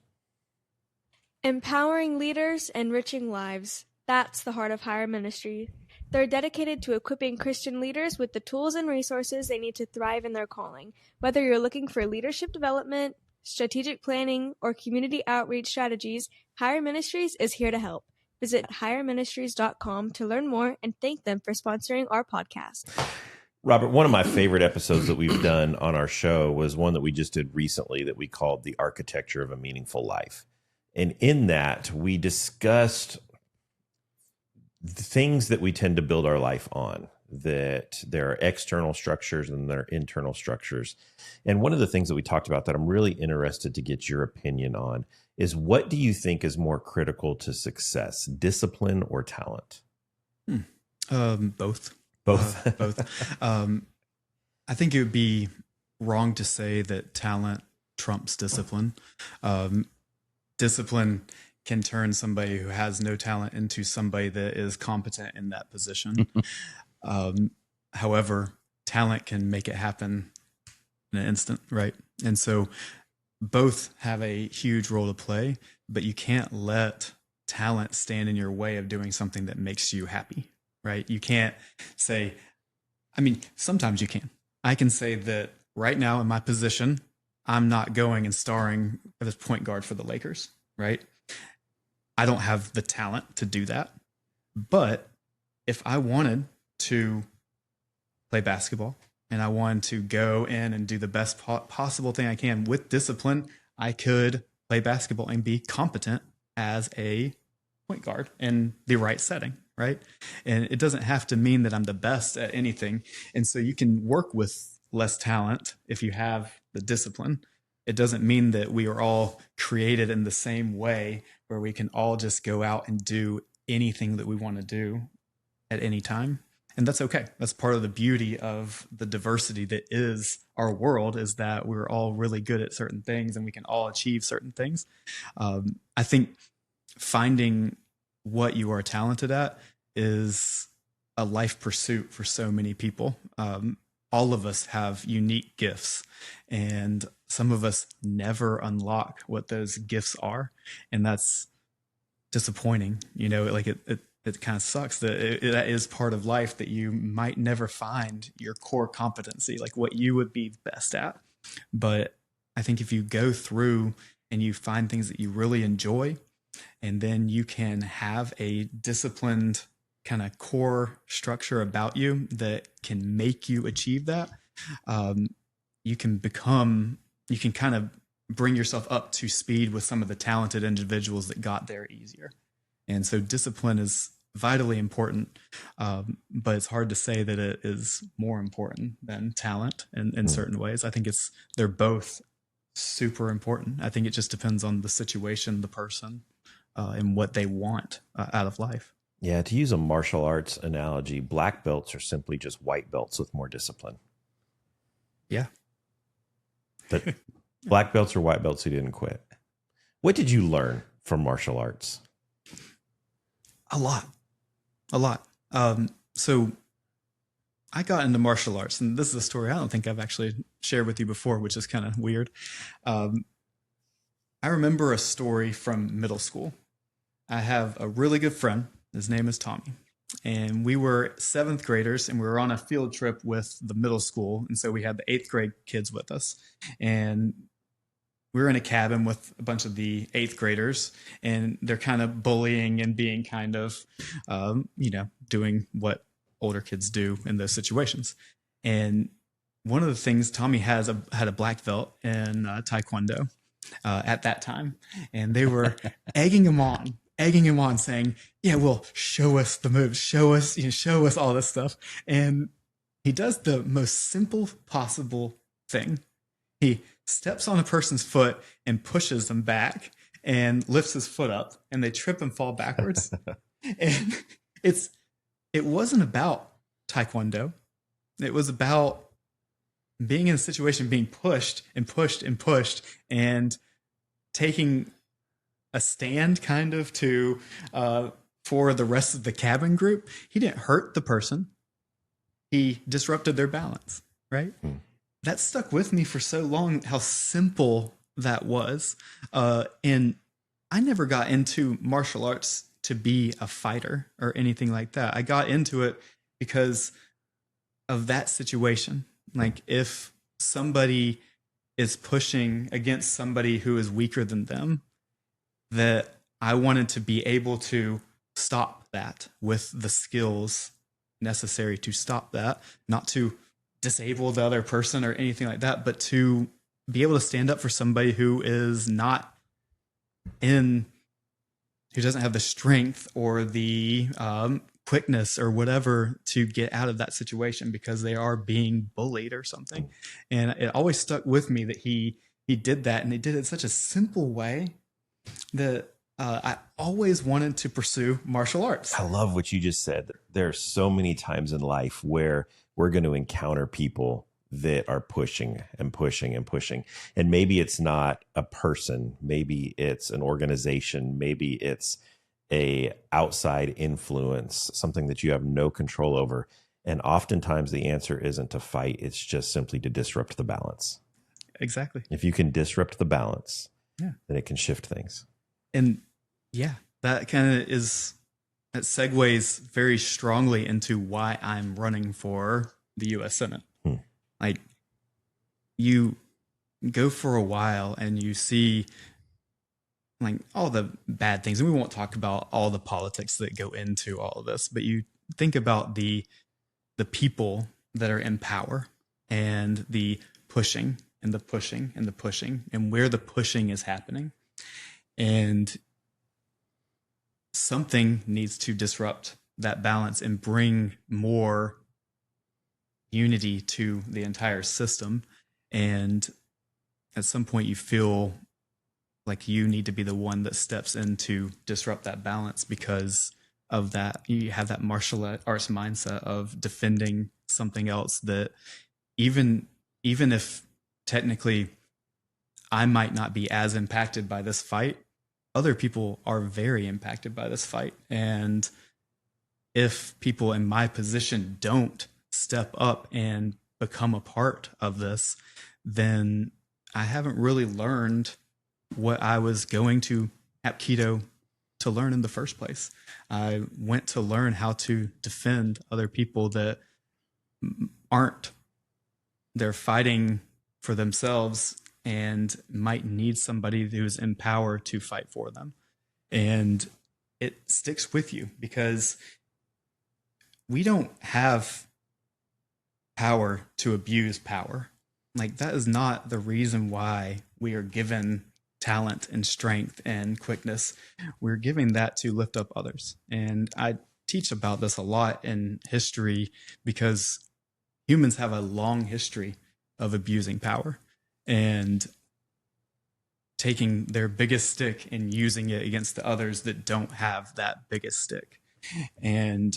Empowering leaders, enriching lives. That's the heart of Higher Ministry. They're dedicated to equipping Christian leaders with the tools and resources they need to thrive in their calling. Whether you're looking for leadership development, strategic planning, or community outreach strategies, Higher Ministries is here to help. Visit higherministries.com to learn more, and thank them for sponsoring our podcast. Robert, one of my favorite episodes that we've done on our show was one that we just did recently that we called The Architecture of a Meaningful Life. And in that, we discussed the things that we tend to build our life on, that there are external structures and there are internal structures. And one of the things that we talked about that I'm really interested to get your opinion on is, what do you think is more critical to success, discipline or talent? Both. Both. I think it would be wrong to say that talent trumps discipline. Discipline can turn somebody who has no talent into somebody that is competent in that position. However, talent can make it happen in an instant, right? And so both have a huge role to play, but you can't let talent stand in your way of doing something that makes you happy, right? You can't say, I mean, sometimes you can. I can say that right now in my position, I'm not going and starring as point guard for the Lakers, right? I don't have the talent to do that. But if I wanted to play basketball and I wanted to go in and do the best possible thing I can with discipline, I could play basketball and be competent as a point guard in the right setting, right? And it doesn't have to mean that I'm the best at anything. And so you can work with less talent if you have the discipline. It doesn't mean that we are all created in the same way where we can all just go out and do anything that we want to do at any time. And that's okay. That's part of the beauty of the diversity that is our world, is that we're all really good at certain things and we can all achieve certain things. I think finding what you are talented at is a life pursuit for so many people. All of us have unique gifts, and some of us never unlock what those gifts are. And that's disappointing. You know, like it kind of sucks that that is part of life, that you might never find your core competency, like what you would be best at. But I think if you go through and you find things that you really enjoy, and then you can have a disciplined kind of core structure about you that can make you achieve that, you can kind of bring yourself up to speed with some of the talented individuals that got there easier. And so discipline is vitally important, but it's hard to say that it is more important than talent in certain ways. I think they're both super important. I think it just depends on the situation, the person, and what they want out of life. Yeah, to use a martial arts analogy, black belts are simply just white belts with more discipline. Yeah. But black belts are white belts who didn't quit. What did you learn from martial arts? A lot. So I got into martial arts, and this is a story I don't think I've actually shared with you before, which is kind of weird. I remember a story from middle school. I have a really good friend. His name is Tommy. And we were 7th graders, and we were on a field trip with the middle school. And so we had the 8th grade kids with us. And we were in a cabin with a bunch of the 8th graders, and they're kind of bullying and being kind of, doing what older kids do in those situations. And one of the things, Tommy had a black belt in Taekwondo at that time. And they were egging him on, saying, yeah, well, show us the moves, show us all this stuff. And he does the most simple possible thing. He steps on a person's foot and pushes them back and lifts his foot up, and they trip and fall backwards. And it wasn't about Taekwondo. It was about being in a situation, being pushed and pushed and pushed, and taking a stand kind of to for the rest of the cabin group. He didn't hurt the person. He disrupted their balance, right? That stuck with me for so long, how simple that was. And I never got into martial arts to be a fighter or anything like that. I got into it because of that situation. Like, if somebody is pushing against somebody who is weaker than them, that I wanted to be able to stop that with the skills necessary to stop that, not to disable the other person or anything like that, but to be able to stand up for somebody who is not who doesn't have the strength or the quickness or whatever to get out of that situation because they are being bullied or something. And it always stuck with me that he did that, and he did it in such a simple way that I always wanted to pursue martial arts. I love what you just said. There are so many times in life where we're going to encounter people that are pushing and pushing and pushing. And maybe it's not a person, maybe it's an organization, maybe it's a outside influence, something that you have no control over. And oftentimes the answer isn't to fight. It's just simply to disrupt the balance. Exactly. If you can disrupt the balance, Yeah. then it can shift things. And yeah, that kind of that segues very strongly into why I'm running for the U.S. Senate. Like, you go for a while and you see like all the bad things, and we won't talk about all the politics that go into all of this, but you think about the people that are in power and the pushing and the pushing and the pushing and where the pushing is happening. And something needs to disrupt that balance and bring more unity to the entire system. And at some point you feel like you need to be the one that steps in to disrupt that balance, because of that you have that martial arts mindset of defending something else that even if technically I might not be as impacted by this fight, other people are very impacted by this fight. And if people in my position don't step up and become a part of this, then I haven't really learned what I was going to Apketo to learn in the first place. I went to learn how to defend other people that they're fighting for themselves and might need somebody who's in power to fight for them. And it sticks with you because we don't have power to abuse power. Like, that is not the reason why we are given talent and strength and quickness. We're giving that to lift up others. And I teach about this a lot in history because humans have a long history of abusing power and taking their biggest stick and using it against the others that don't have that biggest stick. And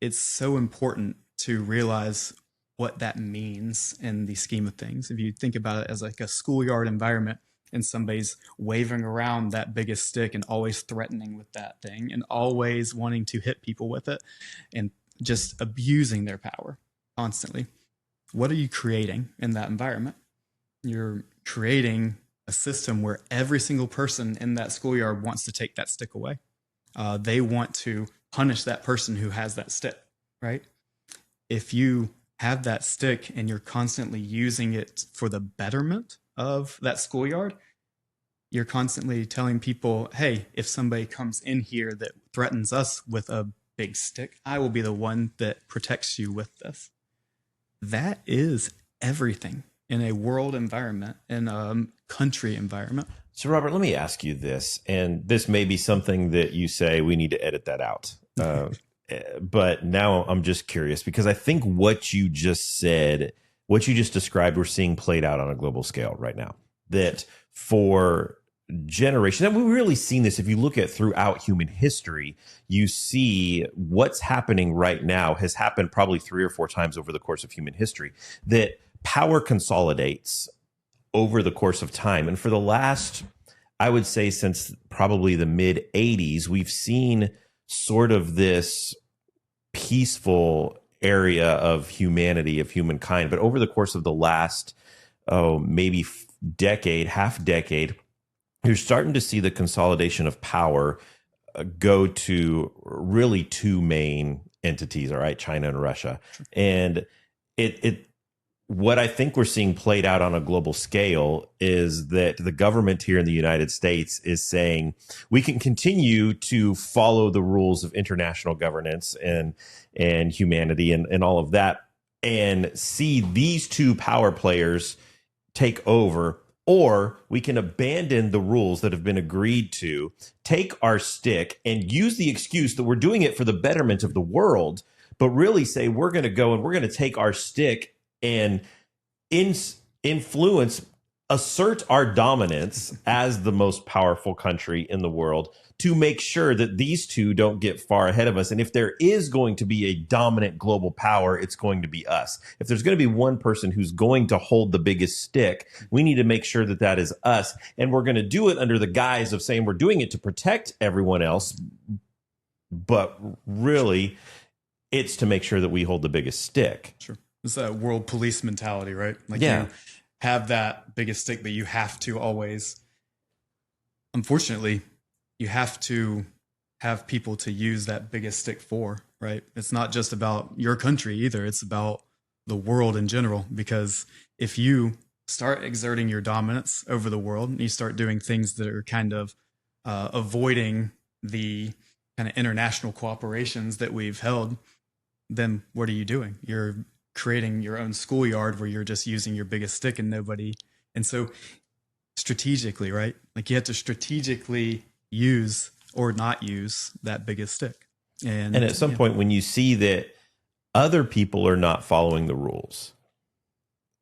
it's so important to realize what that means in the scheme of things. If you think about it as like a schoolyard environment and somebody's waving around that biggest stick and always threatening with that thing and always wanting to hit people with it and just abusing their power constantly, what are you creating in that environment? You're creating a system where every single person in that schoolyard wants to take that stick away. They want to punish that person who has that stick, right? If you have that stick and you're constantly using it for the betterment of that schoolyard, you're constantly telling people, hey, if somebody comes in here that threatens us with a big stick, I will be the one that protects you with this. That is everything in a world environment, in a country environment. So, Robert, let me ask you this, and this may be something that you say we need to edit that out. But now I'm just curious because I think what you just said, what you just described, we're seeing played out on a global scale right now. That for generations, and we've really seen this if you look at throughout human history, you see what's happening right now has happened probably 3 or 4 times over the course of human history, that power consolidates over the course of time. And for the last, I would say since probably the mid 80s, we've seen sort of this peaceful area of humanity, of humankind. But over the course of the last, maybe decade, half decade, you're starting to see the consolidation of power go to really 2 main entities, all right, China and Russia. And what I think we're seeing played out on a global scale is that the government here in the United States is saying we can continue to follow the rules of international governance and humanity and all of that and see these 2 power players take over, or we can abandon the rules that have been agreed to, take our stick and use the excuse that we're doing it for the betterment of the world, but really say we're going to go and we're going to take our stick and influence, assert our dominance as the most powerful country in the world to make sure that these 2 don't get far ahead of us. And if there is going to be a dominant global power, it's going to be us. If there's going to be one person who's going to hold the biggest stick, we need to make sure that that is us. And we're going to do it under the guise of saying we're doing it to protect everyone else. But really, It's to make sure that we hold the biggest stick. Sure. It's that world police mentality, right? Like Yeah. you have that biggest stick that you have to always, unfortunately, you have to have people to use that biggest stick for, right? It's not just about your country either. It's about the world in general, because if you start exerting your dominance over the world and you start doing things that are kind of avoiding the kind of international cooperations that we've held, then what are you doing? You're creating your own schoolyard where you're just using your biggest stick and nobody. And so strategically, right? Like you have to strategically use or not use that biggest stick. And at some point when you see that other people are not following the rules.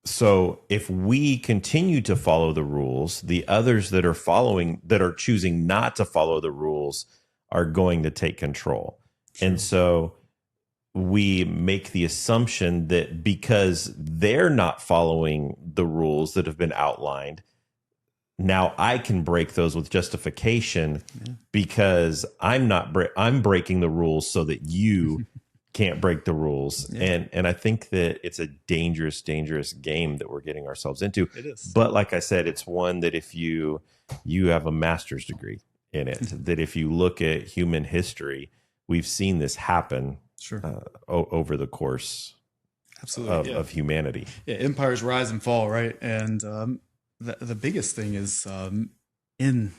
So if we continue to follow the rules, the others that are choosing not to follow the rules are going to take control. Sure. And so we make the assumption that because they're not following the rules that have been outlined, now I can break those with justification because I'm breaking the rules so that you can't break the rules. Yeah. And I think that it's a dangerous game that we're getting ourselves into. It is. But like I said, it's one that if you have a master's degree in it, that if you look at human history, we've seen this happen over the course of humanity. Yeah, empires rise and fall, right? And the biggest thing is in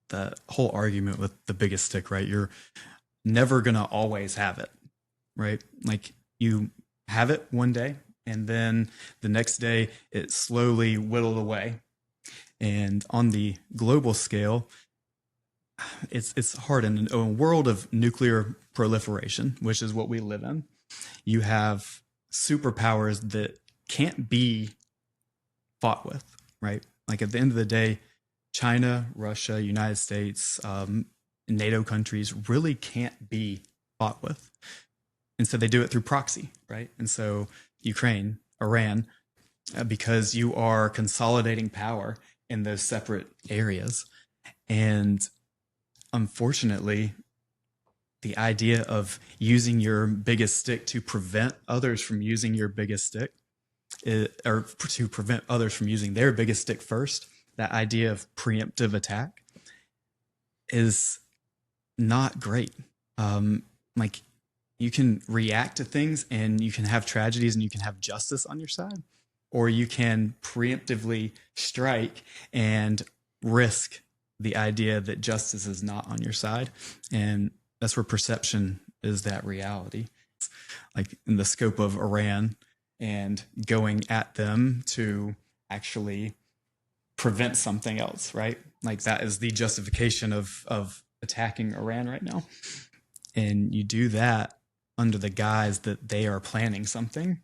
the whole argument with the biggest stick, right? You're never going to always have it, right? Like you have it one day and then the next day it slowly whittled away. And on the global scale, it's hard. In a world of nuclear proliferation, which is what we live in, you have superpowers that can't be fought with, right? Like at the end of the day, China, Russia, United States, NATO countries really can't be fought with. And so they do it through proxy, right? And so Ukraine, Iran, because you are consolidating power in those separate areas. And unfortunately, the idea of using your biggest stick to prevent others from using your biggest stick, or to prevent others from using their biggest stick first, that idea of preemptive attack is not great. Like you can react to things and you can have tragedies and you can have justice on your side, or you can preemptively strike and risk the idea that justice is not on your side. And that's where perception is that reality. It's like in the scope of Iran and going at them to actually prevent something else, right? Like that is the justification of attacking Iran right now. And you do that under the guise that they are planning something,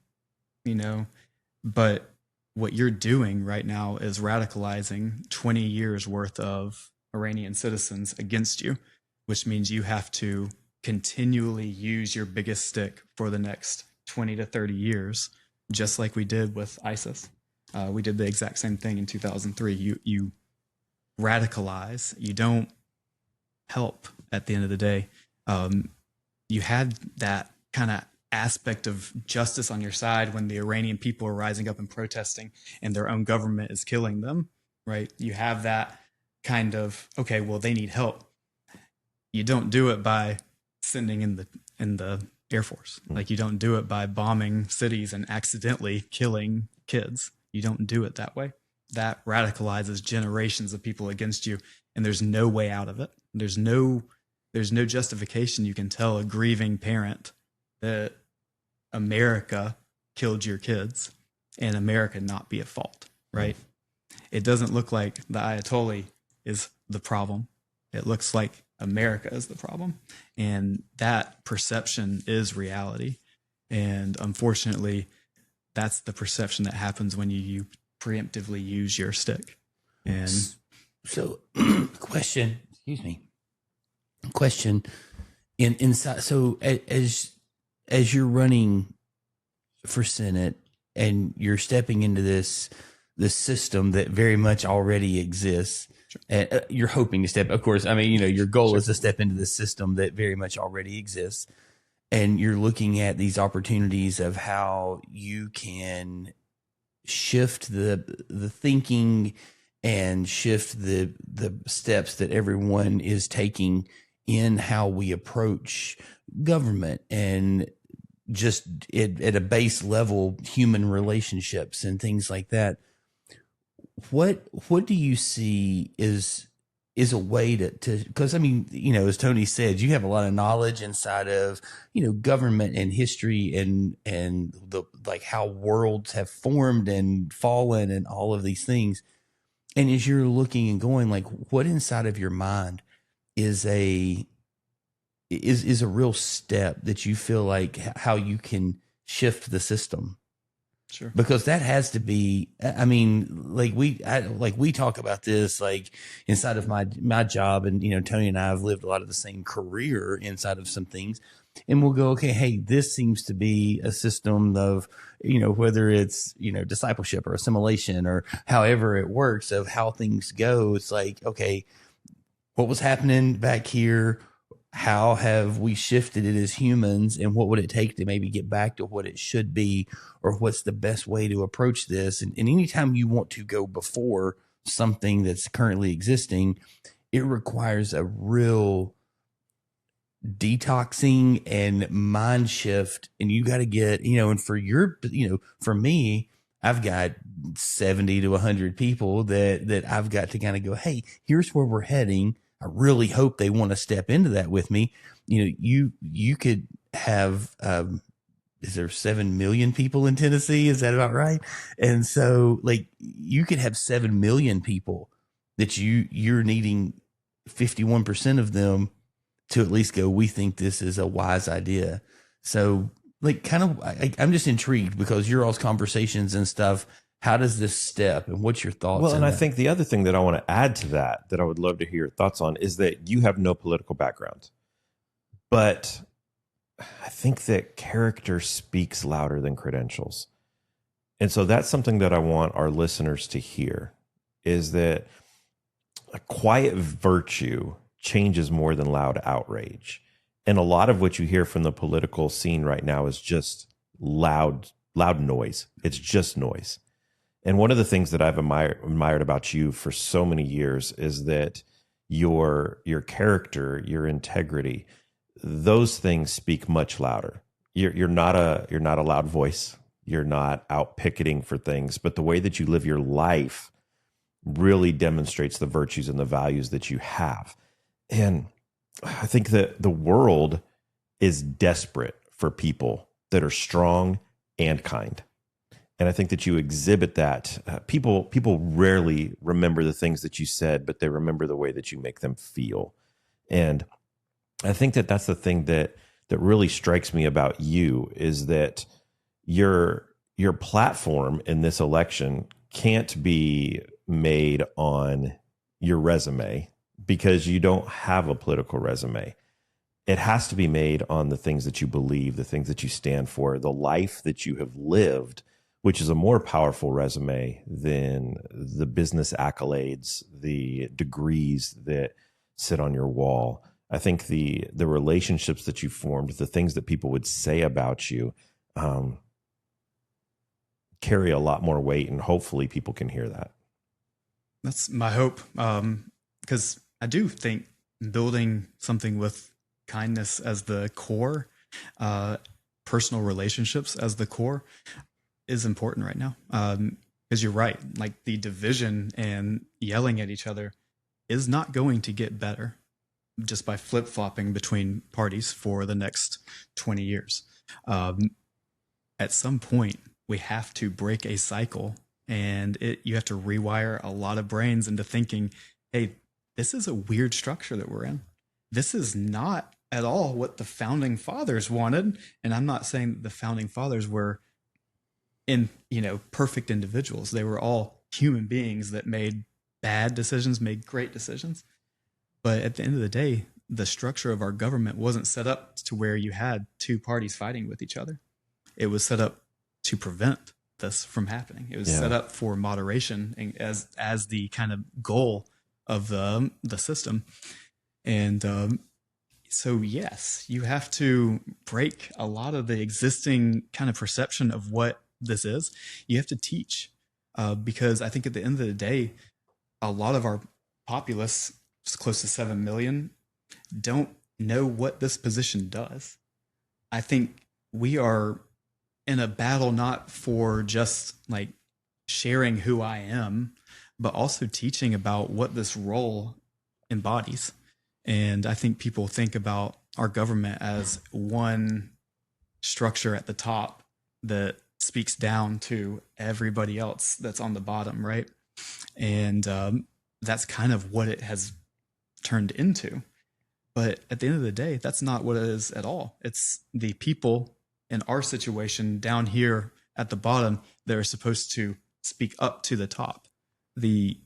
but what you're doing right now is radicalizing 20 years worth of Iranian citizens against you, which means you have to continually use your biggest stick for the next 20 to 30 years, just like we did with ISIS. We did the exact same thing in 2003. You radicalize, you don't help at the end of the day. You had that kind of aspect of justice on your side when the Iranian people are rising up and protesting and their own government is killing them, right? You have that kind of, okay, well, they need help. You don't do it by sending in the Air Force. Like you don't do it by bombing cities and accidentally killing kids. You don't do it that way. That radicalizes generations of people against you, and there's no way out of it. There's no justification you can tell a grieving parent that America killed your kids and America not be at fault, right? It doesn't look like the Ayatollah is the problem. It looks like America is the problem. And that perception is reality. And unfortunately, that's the perception that happens when you preemptively use your stick. And so question inside. So as you're running for Senate and you're stepping into this system that very much already exists, and you're hoping to step, of course, I mean, your goal is to step into this system that very much already exists. and you're looking at these opportunities of how you can shift the thinking and shift the steps that everyone is taking in how we approach government and just at a base level, human relationships and things like that. What do you see is a way to, because I mean, you know, as Tony said, you have a lot of knowledge inside of, you know, government and history and the, like, how worlds have formed and fallen and all of these things. And as you're looking and going, like, what inside of your mind is a real step that you feel like how you can shift the system? Sure. Because that has to be, I mean, like we talk about this, like, inside of my job, and, you know, Tony and I have lived a lot of the same career inside of some things, and we'll go, okay, hey, this seems to be a system of, you know, whether it's, you know, discipleship or assimilation or however it works of how things go. It's like, okay, what was happening back here? How have we shifted it as humans, and what would it take to maybe get back to what it should be, or what's the best way to approach this? And anytime you want to go before something that's currently existing, it requires a real detoxing and mind shift. And you got to get, you know, and for your, you know, for me, I've got 70 to 100 people that I've got to kind of go, hey, here's where we're heading. I really hope they want to step into that with me. You know, you could have, is there 7 million people in Tennessee? Is that about right? And so, like, you could have 7 million people that you're needing 51% of them to at least go, we think this is a wise idea. So, like, kind of, I'm just intrigued because your all's conversations and stuff. How does this step, and what's your thoughts? Well, and I think the other thing that I want to add to that I would love to hear your thoughts on, is that you have no political background, but I think that character speaks louder than credentials. And so that's something that I want our listeners to hear, is that a quiet virtue changes more than loud outrage. And a lot of what you hear from the political scene right now is just loud noise. It's just noise. And one of the things that I've admired about you for so many years is that your character, your integrity, those things speak much louder. You're not a loud voice. You're not out picketing for things, but the way that you live your life really demonstrates the virtues and the values that you have. And I think that the world is desperate for people that are strong and kind. And I think that you exhibit that. People rarely remember the things that you said, but they remember the way that you make them feel. And I think that that's the thing that really strikes me about you, is that your platform in this election can't be made on your resume, because you don't have a political resume. It has to be made on the things that you believe, the things that you stand for, the life that you have lived, which is a more powerful resume than the business accolades, the degrees that sit on your wall. I think the relationships that you formed, the things that people would say about you, carry a lot more weight, and hopefully people can hear that. That's my hope, because I do think building something with kindness as the core, personal relationships as the core, is important right now. Because you're right, like, the division and yelling at each other is not going to get better just by flip-flopping between parties for the next 20 years. At some point, we have to break a cycle, and you have to rewire a lot of brains into thinking, hey, this is a weird structure that we're in. This is not at all what the founding fathers wanted. And I'm not saying that the founding fathers were perfect individuals. They were all human beings that made bad decisions, made great decisions. But at the end of the day, the structure of our government wasn't set up to where you had two parties fighting with each other. It was set up to prevent this from happening. It was set up for moderation and as the kind of goal of the system. And So yes, you have to break a lot of the existing kind of perception of what this is. You have to teach, because I think at the end of the day, a lot of our populace, it's close to 7 million, don't know what this position does. I think we are in a battle not for just like sharing who I am, but also teaching about what this role embodies. And I think people think about our government as one structure at the top that speaks down to everybody else that's on the bottom, right? And that's kind of what it has turned into. But at the end of the day, that's not what it is at all. It's the people in our situation down here at the bottom that are supposed to speak up to the top. The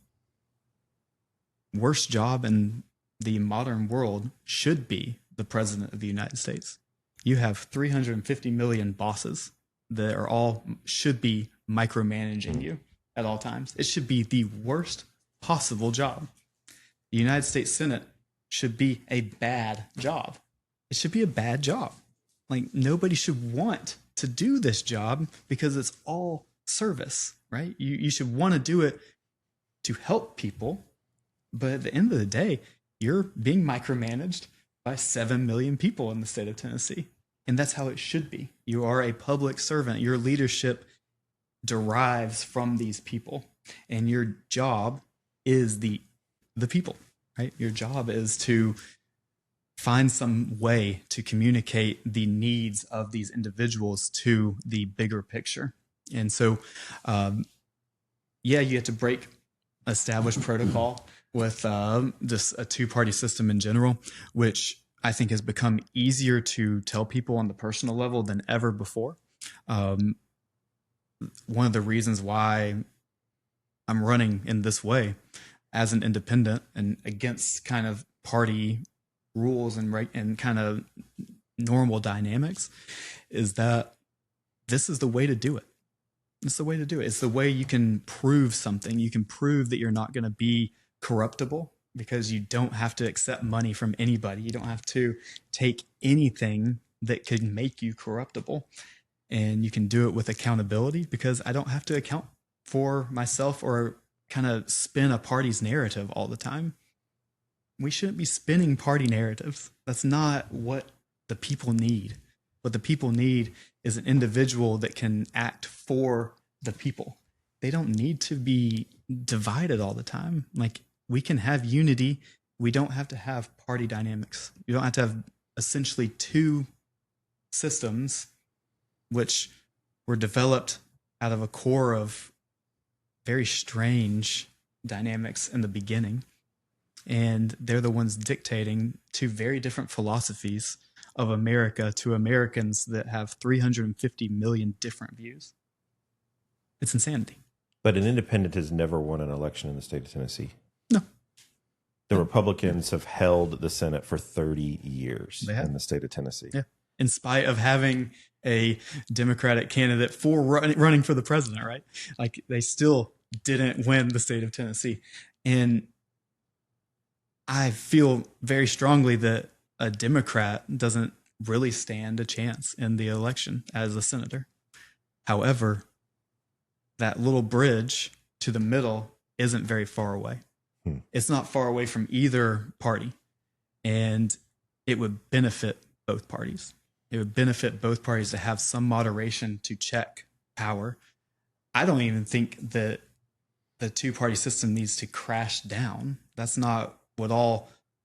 worst job in the modern world should be the president of the United States. You have 350 million bosses that are all should be micromanaging you at all times. It should be the worst possible job. The United States Senate should be a bad job. It should be a bad job. Like nobody should want to do this job because it's all service, right? You should want to do it to help people. But at the end of the day, you're being micromanaged by 7 million people in the state of Tennessee. And that's how it should be. You are a public servant. Your leadership derives from these people. And your job is the people, right? Your job is to find some way to communicate the needs of these individuals to the bigger picture. And so, you have to break established protocol with just a two-party system in general, which I think has become easier to tell people on the personal level than ever before. One of the reasons why I'm running in this way as an independent and against kind of party rules and kind of normal dynamics is that this is the way to do it. It's the way to do it. It's the way you can prove something. You can prove that you're not going to be corruptible because you don't have to accept money from anybody. You don't have to take anything that could make you corruptible. And you can do it with accountability because I don't have to account for myself or kind of spin a party's narrative all the time. We shouldn't be spinning party narratives. That's not what the people need. What the people need is an individual that can act for the people. They don't need to be divided all the time. Like, we can have unity. We don't have to have party dynamics. You don't have to have essentially two systems which were developed out of a core of very strange dynamics in the beginning. And they're the ones dictating two very different philosophies of America to Americans that have 350 million different views. It's insanity. But an independent has never won an election in the state of Tennessee. No. The Republicans have held the Senate for 30 years in the state of Tennessee. Yeah. In spite of having a Democratic candidate for running for the president, right? Like, they still didn't win the state of Tennessee. And I feel very strongly that a Democrat doesn't really stand a chance in the election as a senator. However, that little bridge to the middle isn't very far away. It's not far away from either party. And it would benefit both parties. It would benefit both parties to have some moderation to check power. I don't even think that the two-party system needs to crash down. That's not what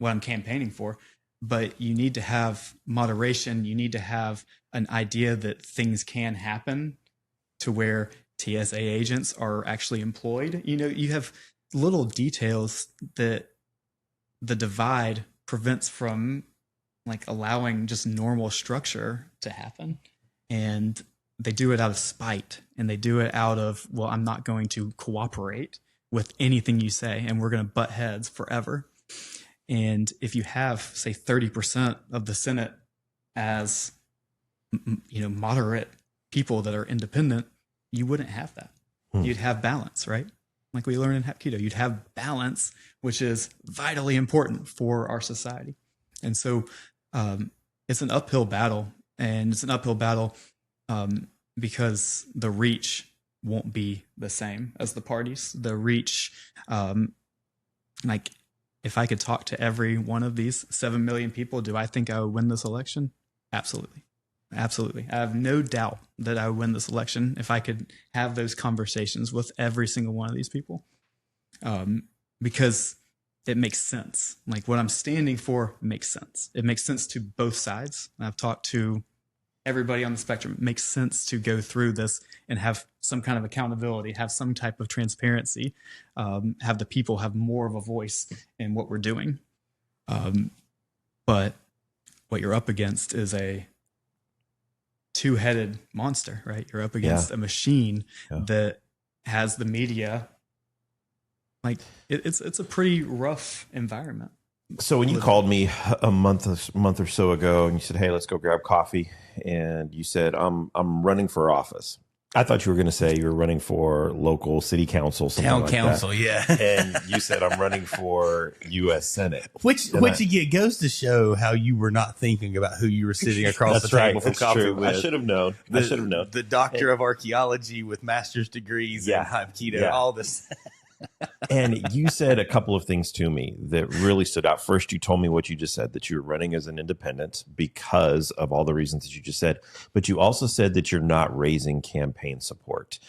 I'm campaigning for. But you need to have moderation. You need to have an idea that things can happen to where TSA agents are actually employed. You know, you have little details that the divide prevents from, like, allowing just normal structure to happen. And they do it out of spite, and they do it out of, well, I'm not going to cooperate with anything you say, and we're going to butt heads forever. And if you have, say, 30% of the Senate as, moderate people that are independent, you wouldn't have that. You'd have balance, right? Like we learned in Hapkido, you'd have balance, which is vitally important for our society. And so it's an uphill battle, and it's an uphill battle because the reach won't be the same as the parties. The reach, like if I could talk to every one of these 7 million people, do I think I would win this election? Absolutely. Absolutely. I have no doubt that I would win this election if I could have those conversations with every single one of these people. Because it makes sense. Like what I'm standing for makes sense. It makes sense to both sides. I've talked to everybody on the spectrum. It makes sense to go through this and have some kind of accountability, have some type of transparency, have the people have more of a voice in what we're doing. But what you're up against is a two-headed monster, right? You're up against a machine that has the media. Like it's a pretty rough environment. So when you called me a month or so ago and you said, "Hey, let's go grab coffee," and you said, I'm running for office," I thought you were going to say you were running for local city council, Town council, yeah. And you said, "I'm running for U.S. Senate," which again goes to show how you were not thinking about who you were sitting across the table for That's coffee true. with. I should have known. The doctor of archaeology with master's degrees in Hapkido, all this. And you said a couple of things to me that really stood out. First, you told me what you just said, that you're running as an independent because of all the reasons that you just said. But you also said that you're not raising campaign support,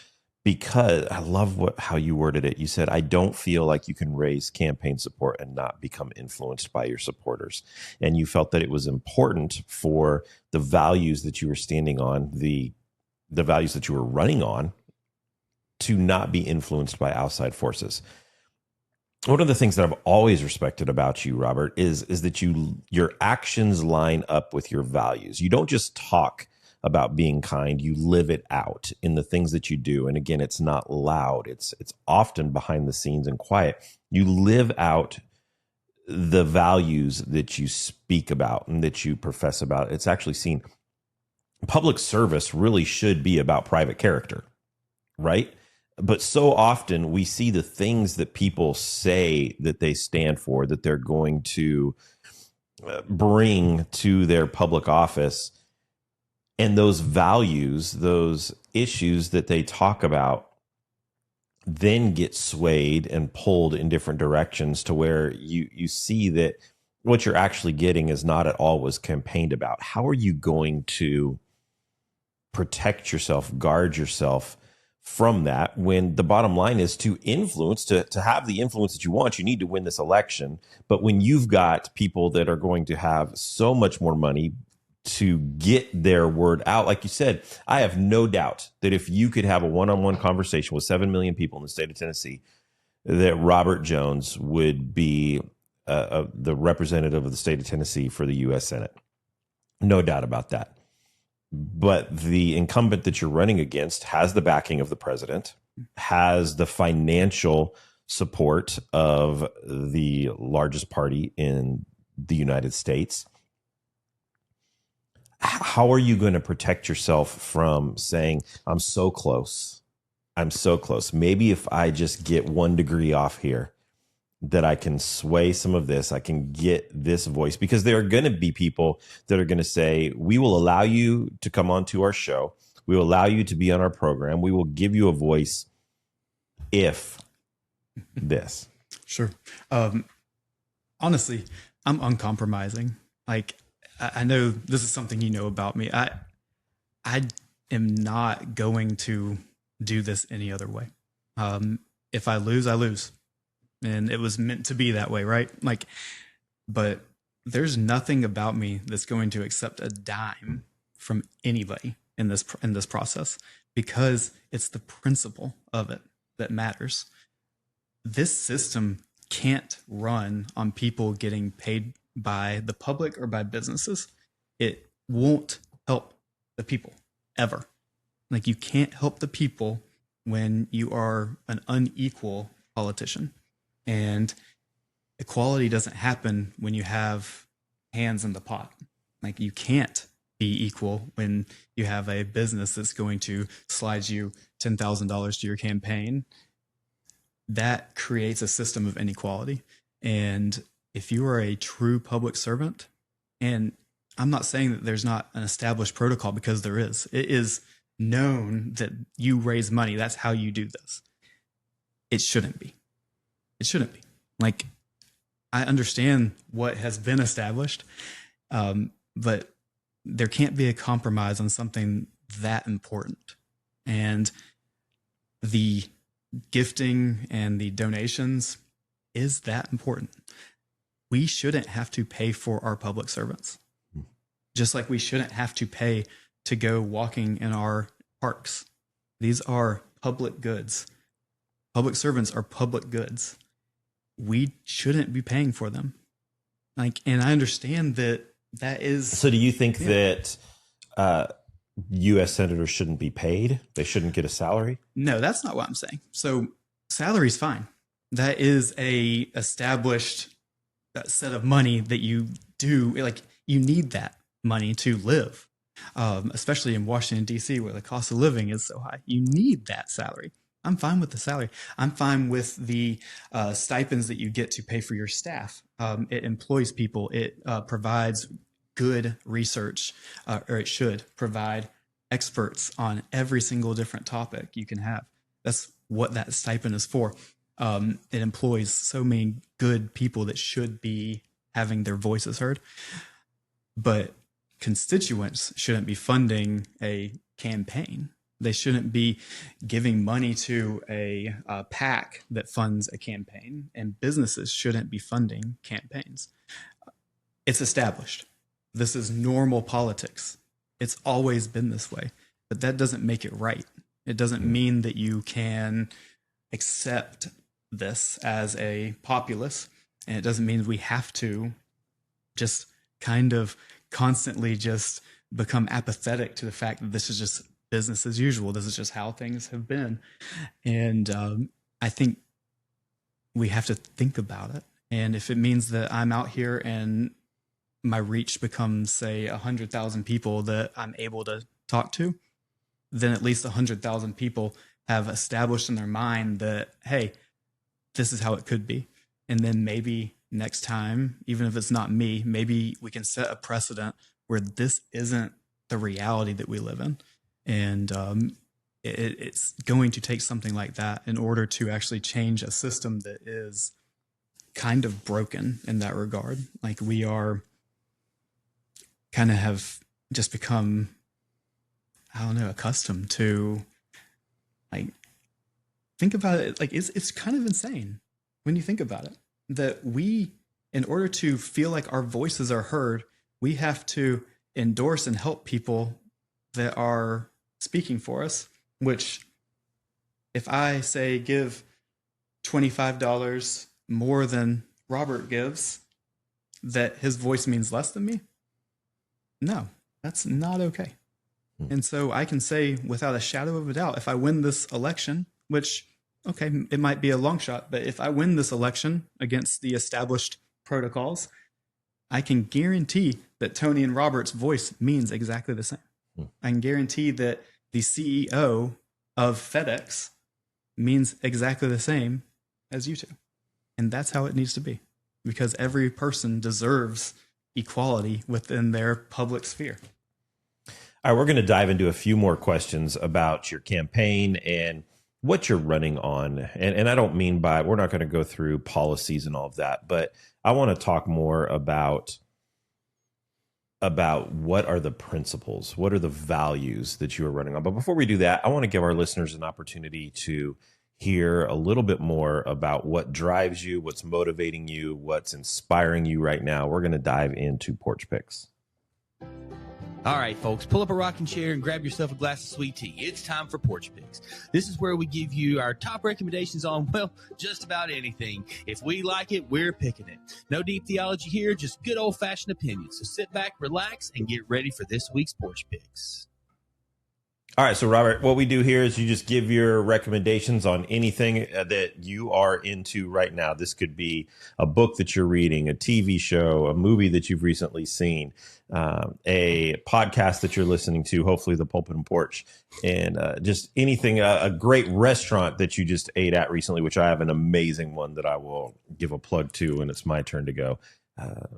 because I love how you worded it. You said, "I don't feel like you can raise campaign support and not become influenced by your supporters." And you felt that it was important for the values that you were standing on, the values that you were running on, to not be influenced by outside forces. One of the things that I've always respected about you, Robert, is that your actions line up with your values. You don't just talk about being kind, you live it out in the things that you do. And again, it's not loud. It's often behind the scenes and quiet. You live out the values that you speak about and that you profess about. It's actually seen. Public service really should be about private character, right? But so often we see the things that people say that they stand for, that they're going to bring to their public office. And those values, those issues that they talk about, then get swayed and pulled in different directions to where you see that what you're actually getting is not at all was campaigned about. How are you going to protect yourself, guard yourself from that, when the bottom line is to influence, to have the influence that you want, you need to win this election. But when you've got people that are going to have so much more money to get their word out, like you said, I have no doubt that if you could have a one-on-one conversation with 7 million people in the state of Tennessee, that Robert Jones would be the representative of the state of Tennessee for the U.S. Senate. No doubt about that. But the incumbent that you're running against has the backing of the president, has the financial support of the largest party in the United States. How are you going to protect yourself from saying, "I'm so close. I'm so close. Maybe if I just get 1 degree off here, that I can sway some of this, I can get this voice"? Because there are going to be people that are going to say, "We will allow you to come onto our show. We will allow you to be on our program. We will give you a voice if this." Sure. Honestly, I'm uncompromising. Like, I know this is something you know about me. I am not going to do this any other way. If I lose, I lose. And it was meant to be that way, right? Like, but there's nothing about me that's going to accept a dime from anybody in this process, because it's the principle of it that matters. This system can't run on people getting paid by the public or by businesses. It won't help the people ever. Like, you can't help the people when you are an unequal politician. And equality doesn't happen when you have hands in the pot. Like, you can't be equal when you have a business that's going to slide you $10,000 to your campaign. That creates a system of inequality. And if you are a true public servant, and I'm not saying that there's not an established protocol, because there is. It is known that you raise money. That's how you do this. It shouldn't be. It shouldn't be. Like, I understand what has been established, but there can't be a compromise on something that important. And the gifting and the donations is that important. We shouldn't have to pay for our public servants, just like we shouldn't have to pay to go walking in our parks. These are public goods. Public servants are public goods. We shouldn't be paying for them. Like, and I understand that is. So do you think that U.S. senators shouldn't be paid? They shouldn't get a salary? No, that's not what I'm saying. So salary's fine. That is a established set of money that you do. Like, you need that money to live, especially in Washington, D.C., where the cost of living is so high. You need that salary. I'm fine with the salary. I'm fine with the stipends that you get to pay for your staff. It employs people. It provides good research, or it should provide experts on every single different topic you can have. That's what that stipend is for. It employs so many good people that should be having their voices heard. But constituents shouldn't be funding a campaign. They shouldn't be giving money to a PAC that funds a campaign, and businesses shouldn't be funding campaigns. It's established. This is normal politics. It's always been this way, but that doesn't make it right. It doesn't mean that you can accept this as a populace, and it doesn't mean we have to just kind of constantly just become apathetic to the fact that this is just business as usual. This is just how things have been. And I think we have to think about it. And if it means that I'm out here and my reach becomes, say, 100,000 people that I'm able to talk to, then at least 100,000 people have established in their mind that, hey, this is how it could be. And then maybe next time, even if it's not me, maybe we can set a precedent where this isn't the reality that we live in. And it's going to take something like that in order to actually change a system that is kind of broken in that regard. Like, we are kind of have just become, I don't know, accustomed to, like, think about it. Like, it's kind of insane when you think about it, that we, in order to feel like our voices are heard, we have to endorse and help people that are speaking for us, which, if I say give $25 more than Robert gives, that his voice means less than me? No, that's not okay. And so I can say without a shadow of a doubt, if I win this election, which, okay, it might be a long shot, but if I win this election against the established protocols, I can guarantee that Tony and Robert's voice means exactly the same. I can guarantee that the CEO of FedEx means exactly the same as you two. And that's how it needs to be, because every person deserves equality within their public sphere. All right, we're going to dive into a few more questions about your campaign and what you're running on. And I don't mean by, we're not going to go through policies and all of that, but I want to talk more about what are the principles, what are the values that you are running on. But before we do that, I want to give our listeners an opportunity to hear a little bit more about what drives you, what's motivating you, what's inspiring you right now. We're going to dive into Porch Picks. All right, folks, pull up a rocking chair and grab yourself a glass of sweet tea. It's time for Porch Picks. This is where we give you our top recommendations on, well, just about anything. If we like it, we're picking it. No deep theology here, just good old-fashioned opinions. So sit back, relax, and get ready for this week's Porch Picks. All right, so Robert, what we do here is you just give your recommendations on anything that you are into right now. This could be a book that you're reading, a TV show, a movie that you've recently seen, a podcast that you're listening to, hopefully the Pulpit Porch, and just anything, a great restaurant that you just ate at recently, which I have an amazing one that I will give a plug to when it's my turn to go.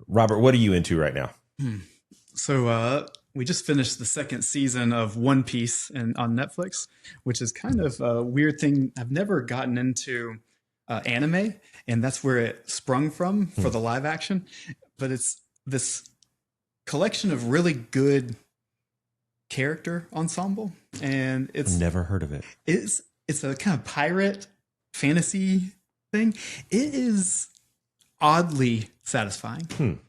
Robert, what are you into right now? So we just finished the second season of One Piece on Netflix, which is kind of a weird thing. I've never gotten into anime, and that's where it sprung from for the live action. But it's this collection of really good character ensemble, and it's Never heard of it. it's a kind of pirate fantasy thing. It is oddly satisfying.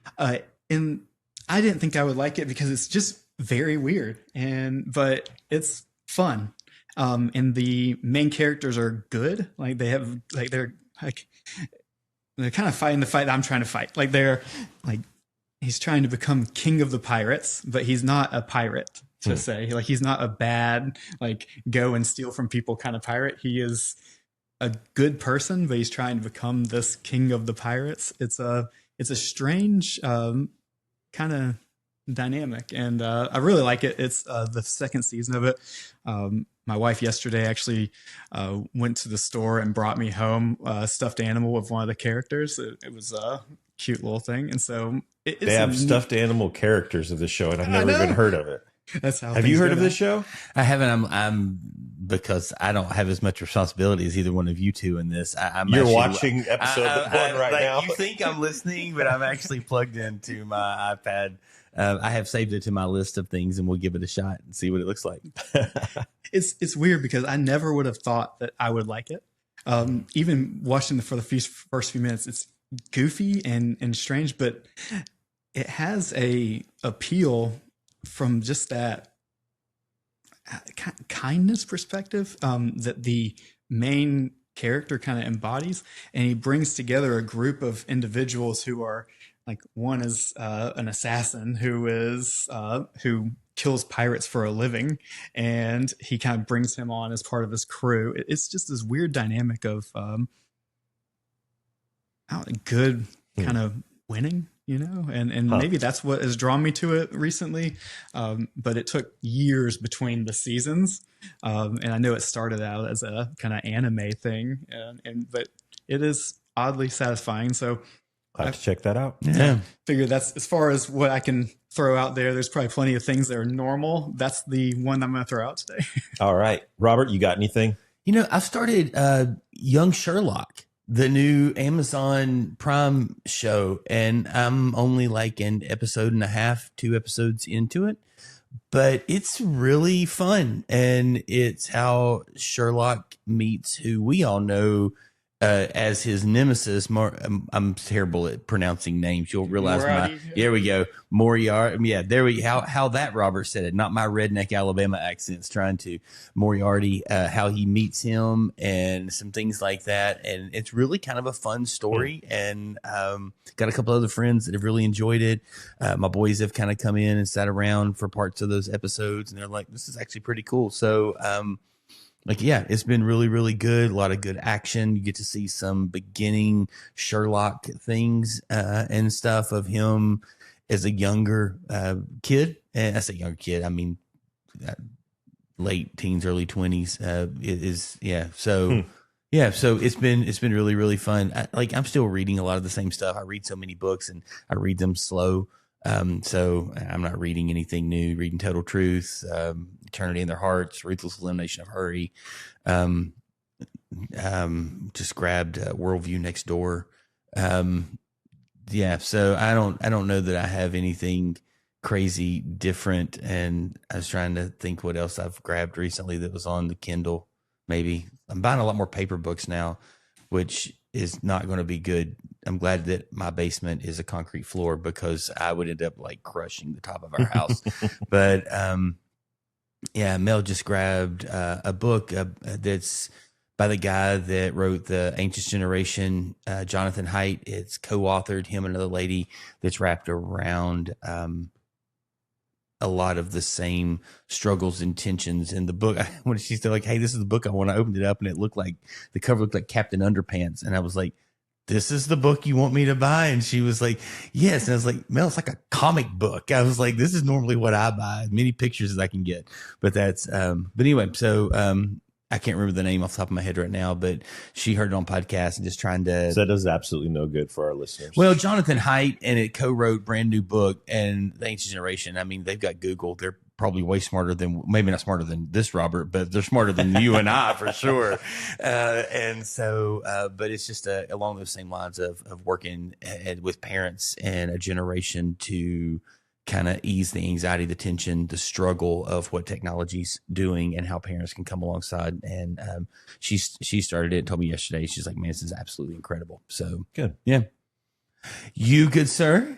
And I didn't think I would like it because it's just very weird, but it's fun. And the main characters are good. Like they're kind of fighting the fight that I'm trying to fight. Like he's trying to become king of the pirates, but he's not a pirate to say. Like he's not a bad, like go and steal from people kind of pirate. He is a good person, but he's trying to become this king of the pirates. It's a strange kind of dynamic, and I really like it. It's the second season of it. My wife yesterday actually went to the store and brought me home a stuffed animal of one of the characters. It was a cute little thing, and so They have stuffed animal characters of the show, and I've never even heard of it. That's how. Have you heard of this show? I haven't. I'm because I don't have as much responsibility as either one of you two in this. You're watching episode one right now. You think I'm listening, but I'm actually plugged into my iPad. I have saved it to my list of things, and we'll give it a shot and see what it looks like. It's weird because I never would have thought that I would like it. Even watching for the first few minutes, it's goofy and strange, but it has a appeal from just that kindness perspective that the main character kind of embodies, and he brings together a group of individuals who are like, one is an assassin who kills pirates for a living, and he kind of brings him on as part of his crew. It's just this weird dynamic of good kind of winning, and maybe that's what has drawn me to it recently. But it took years between the seasons, and I know it started out as a kind of anime thing, but it is oddly satisfying. So I'll have to check that out. Yeah. Figure that's as far as what I can throw out there. There's probably plenty of things that are normal. That's the one I'm going to throw out today. All right. Robert, you got anything? I started Young Sherlock, the new Amazon Prime show, and I'm only like an episode and a half, 2 episodes into it, but it's really fun. And it's how Sherlock meets who we all know as his nemesis. I'm terrible at pronouncing names. You'll realize there we go. Moriarty. Yeah, there we how that Robert said it. Not my redneck Alabama accents trying to. Moriarty, how he meets him and some things like that. And it's really kind of a fun story. And got a couple other friends that have really enjoyed it. My boys have kind of come in and sat around for parts of those episodes, and they're like, this is actually pretty cool. So it's been really, really good. A lot of good action. You get to see some beginning Sherlock things and stuff of him as a younger kid. And I say younger kid, I mean late teens, early 20s. So it's been really, really fun. I'm still reading a lot of the same stuff. I read so many books, and I read them slow. So I'm not reading anything new. Reading Total Truth, Eternity in Their Hearts, Ruthless Elimination of Hurry. Just grabbed Worldview Next Door. So I don't know that I have anything crazy different. And I was trying to think what else I've grabbed recently that was on the Kindle. Maybe I'm buying a lot more paper books now, which is not going to be good. I'm glad that my basement is a concrete floor, because I would end up like crushing the top of our house. But Mel just grabbed a book that's by the guy that wrote The Anxious Generation, Jonathan Haidt. It's co-authored, him and another lady, that's wrapped around a lot of the same struggles and tensions in the book. When she's like, hey, this is the book I want, I opened it up, and it looked like the cover looked like Captain Underpants. And I was like, this is the book you want me to buy? And she was like, yes. And I was like, Mel, it's like a comic book. I was like, this is normally what I buy, as many pictures as I can get. But that's, but anyway, so I can't remember the name off the top of my head right now, but she heard it on podcast and just trying to. So that does absolutely no good for our listeners. Well, Jonathan Haidt and it co-wrote brand new book and the Ancient Generation. I mean, they've got Google. They're probably way smarter than, maybe not smarter than this, Robert, but they're smarter than you and I for sure. And so, but it's just along those same lines of working with parents and a generation to kind of ease the anxiety, the tension, the struggle of what technology's doing and how parents can come alongside. And she started it and told me yesterday, she's like, man, this is absolutely incredible. So good. Yeah. You good, sir?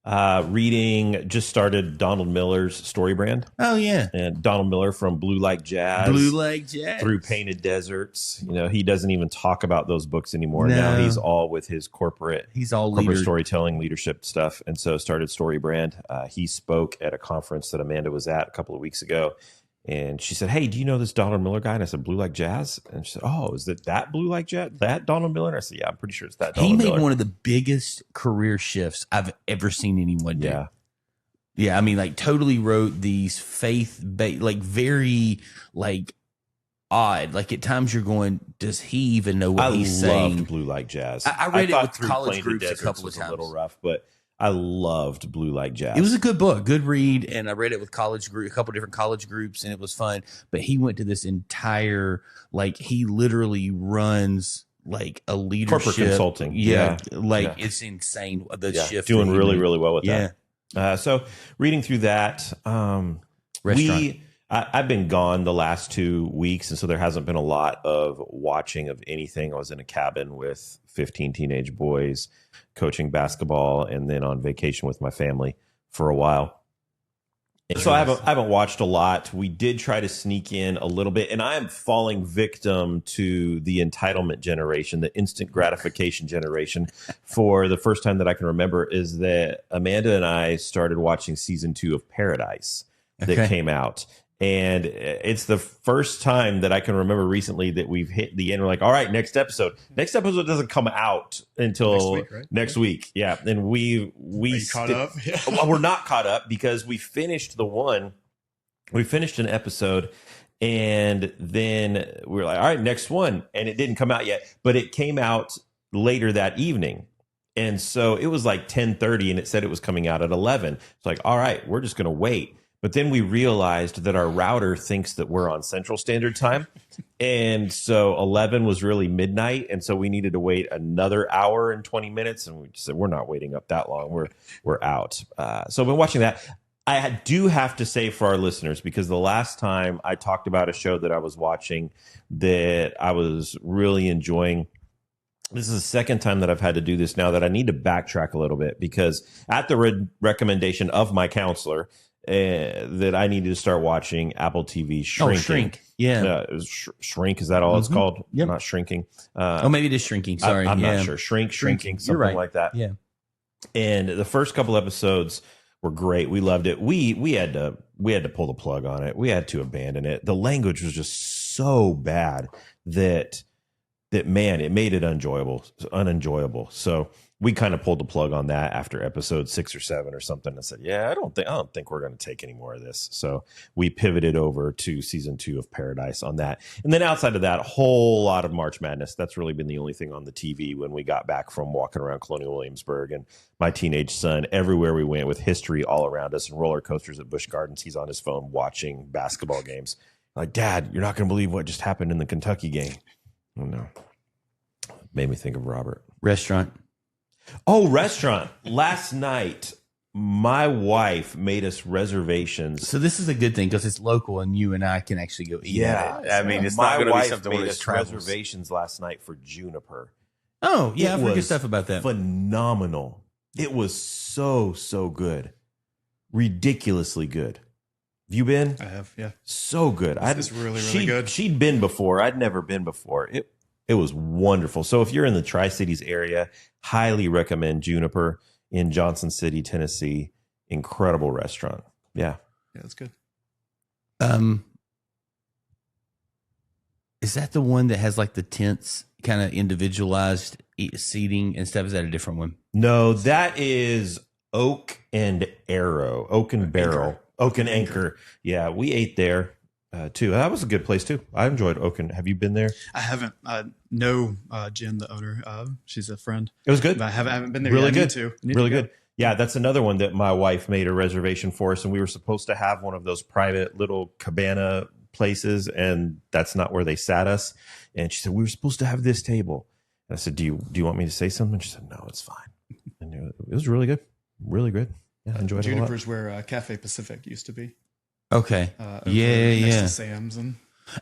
Reading, just started Donald Miller's Story Brand. Oh, yeah. And Donald Miller from Blue Like Jazz. Through Painted Deserts. You know, he doesn't even talk about those books anymore. No. Now he's all with his corporate storytelling, leadership stuff. And so started Story Brand. He spoke at a conference that Amanda was at a couple of weeks ago. And she said, hey, do you know this Donald Miller guy? And I said, Blue Like Jazz? And she said, oh, is it that Blue Like Jazz? That Donald Miller? And I said, yeah, I'm pretty sure it's that Donald Miller. He made one of the biggest career shifts I've ever seen anyone do. Yeah. Yeah, I mean, like totally wrote these like very like odd. Like at times you're going, does he even know what he's saying? I loved Blue Like Jazz. I read it with Through college Painted groups a Deserts couple of was times. a little rough, but I loved Blue Like Jazz. It was a good book, good read, and I read it with a couple different college groups, and it was fun. But he went to this entire, like, he literally runs like a leadership corporate consulting. It's insane. The shift doing that he really, made. really well with that. So reading through that, Restaurant. I've been gone the last 2 weeks, and so there hasn't been a lot of watching of anything. I was in a cabin with 15 teenage boys coaching basketball, and then on vacation with my family for a while. And so I haven't watched a lot. We did try to sneak in a little bit, and I am falling victim to the entitlement generation, the instant gratification generation. For the first time that I can remember is that Amanda and I started watching season 2 of Paradise that came out. And it's the first time that I can remember recently that we've hit the end. We're like, all right, next episode. Next episode doesn't come out until next week. Yeah. And we caught up. Yeah. Well, we're not caught up because we finished an episode and then we were like, all right, next one. And it didn't come out yet, but it came out later that evening. And so it was like 10:30 and it said it was coming out at 11. It's like, all right, we're just going to wait. But then we realized that our router thinks that we're on Central Standard Time. And so 11 was really midnight. And so we needed to wait another hour and 20 minutes. And we just said, we're not waiting up that long. We're out. So I've been watching that. I do have to say for our listeners, because the last time I talked about a show that I was watching that I was really enjoying, this is the second time that I've had to do this now, that I need to backtrack a little bit, because at the recommendation of my counselor, that I needed to start watching Apple TV Shrinking. Oh, Shrink. Yeah. Shrink. Is that all it's called? Yep. Not Shrinking. Maybe it is Shrinking. Sorry. I'm not sure. Shrinking, something right. like that. Yeah. And the first couple episodes were great. We loved it. We had to pull the plug on it. We had to abandon it. The language was just so bad that man, it made it unenjoyable. So we kind of pulled the plug on that after episode 6 or 7 or something. And said, yeah, I don't think we're going to take any more of this. So we pivoted over to season 2 of Paradise on that. And then outside of that, a whole lot of March Madness. That's really been the only thing on the TV when we got back from walking around Colonial Williamsburg, and my teenage son, everywhere we went with history all around us and roller coasters at Busch Gardens, he's on his phone watching basketball games. Like, Dad, you're not going to believe what just happened in the Kentucky game. Oh, no. Made me think of Robert. Restaurant. Oh, restaurant. Last night, my wife made us reservations. So this is a good thing because it's local and you and I can actually go eat. Yeah. At it. I mean, it's my not going to be wife something made where us it's travels. reservations last night for Juniper. Oh, yeah. It I've heard good was stuff about that. Phenomenal. It was so good. Ridiculously good. Have you been? I have, yeah. So good. It's really good. She'd been before. I'd never been before. It was wonderful. So if you're in the Tri-Cities area, highly recommend Juniper in Johnson City, Tennessee. Incredible restaurant. Yeah. Yeah, that's good. Is that the one that has like the tents, kind of individualized seating and stuff? Is that a different one? No, that is Oak and Barrel. Yeah, we ate there. too. That was a good place too. I enjoyed Oaken. Have you been there? I haven't. Know Jen, the owner. She's a friend. It was good. But I haven't been there Really yet. good. I need Really to go. good. Yeah, that's another one that my wife made a reservation for us, and we were supposed to have one of those private little cabana places, and that's not where they sat us. And she said, we were supposed to have this table. And I said, do you want me to say something? She said, no, it's fine. And it was really good. Really good. Yeah, I enjoyed it a lot. Juniper's where Cafe Pacific used to be. Okay. Over Yeah. next to Sam's and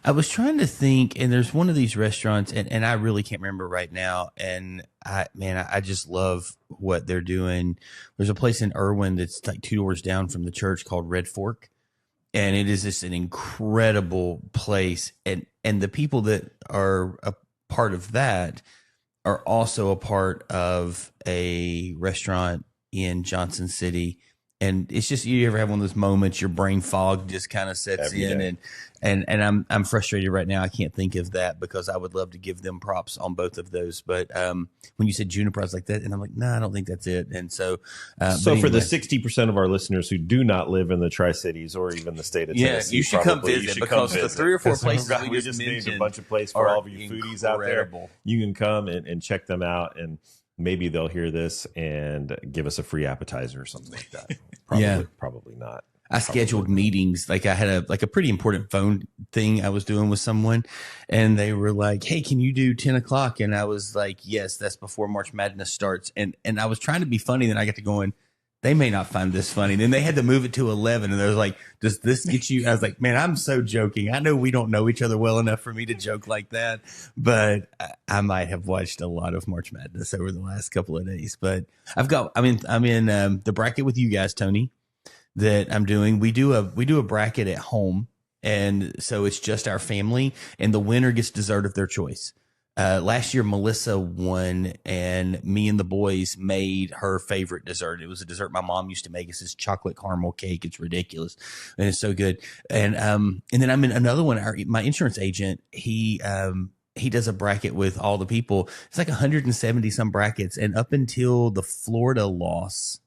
I was trying to think, and there's one of these restaurants, and I really can't remember right now. And I just love what they're doing. There's a place in Irwin that's like 2 doors down from the church called Red Fork, and it is just an incredible place. And the people that are a part of that are also a part of a restaurant in Johnson City. And it's just, you ever have one of those moments, your brain fog just kind of sets Every in, day. and I'm frustrated right now. I can't think of that because I would love to give them props on both of those. But when you said Juniper, I was like that, and I'm like, no, I don't think that's it. And so, So but for the anyway. 60% of our listeners who do not live in the Tri-Cities or even the state of Yeah, Tennessee, you should come probably, visit you should because come the visit. 3 or 4 Because places we we just just named a mentioned bunch of places for are all of you foodies out there. incredible. You can come and check them out, and maybe they'll hear this and give us a free appetizer or something like that. Probably, Yeah. probably not. I scheduled meetings. Like I had a pretty important phone thing I was doing with someone, and they were like, "Hey, can you do 10 o'clock?" And I was like, "Yes, that's before March Madness starts." And I was trying to be funny. Then I got to going, they may not find this funny. Then they had to move it to 11, and they was like, "Does this get you?" I was like, "Man, I'm so joking. I know we don't know each other well enough for me to joke like that, but I might have watched a lot of March Madness over the last couple of days." But I'm in the bracket with you guys, Tony, that I'm doing. We do a bracket at home, and so it's just our family, and the winner gets dessert of their choice. Last year, Melissa won, and me and the boys made her favorite dessert. It was a dessert my mom used to make. It's this chocolate caramel cake. It's ridiculous, and it's so good. And then I'm in another one. My insurance agent, he does a bracket with all the people. It's like 170 some brackets, and up until the Florida loss,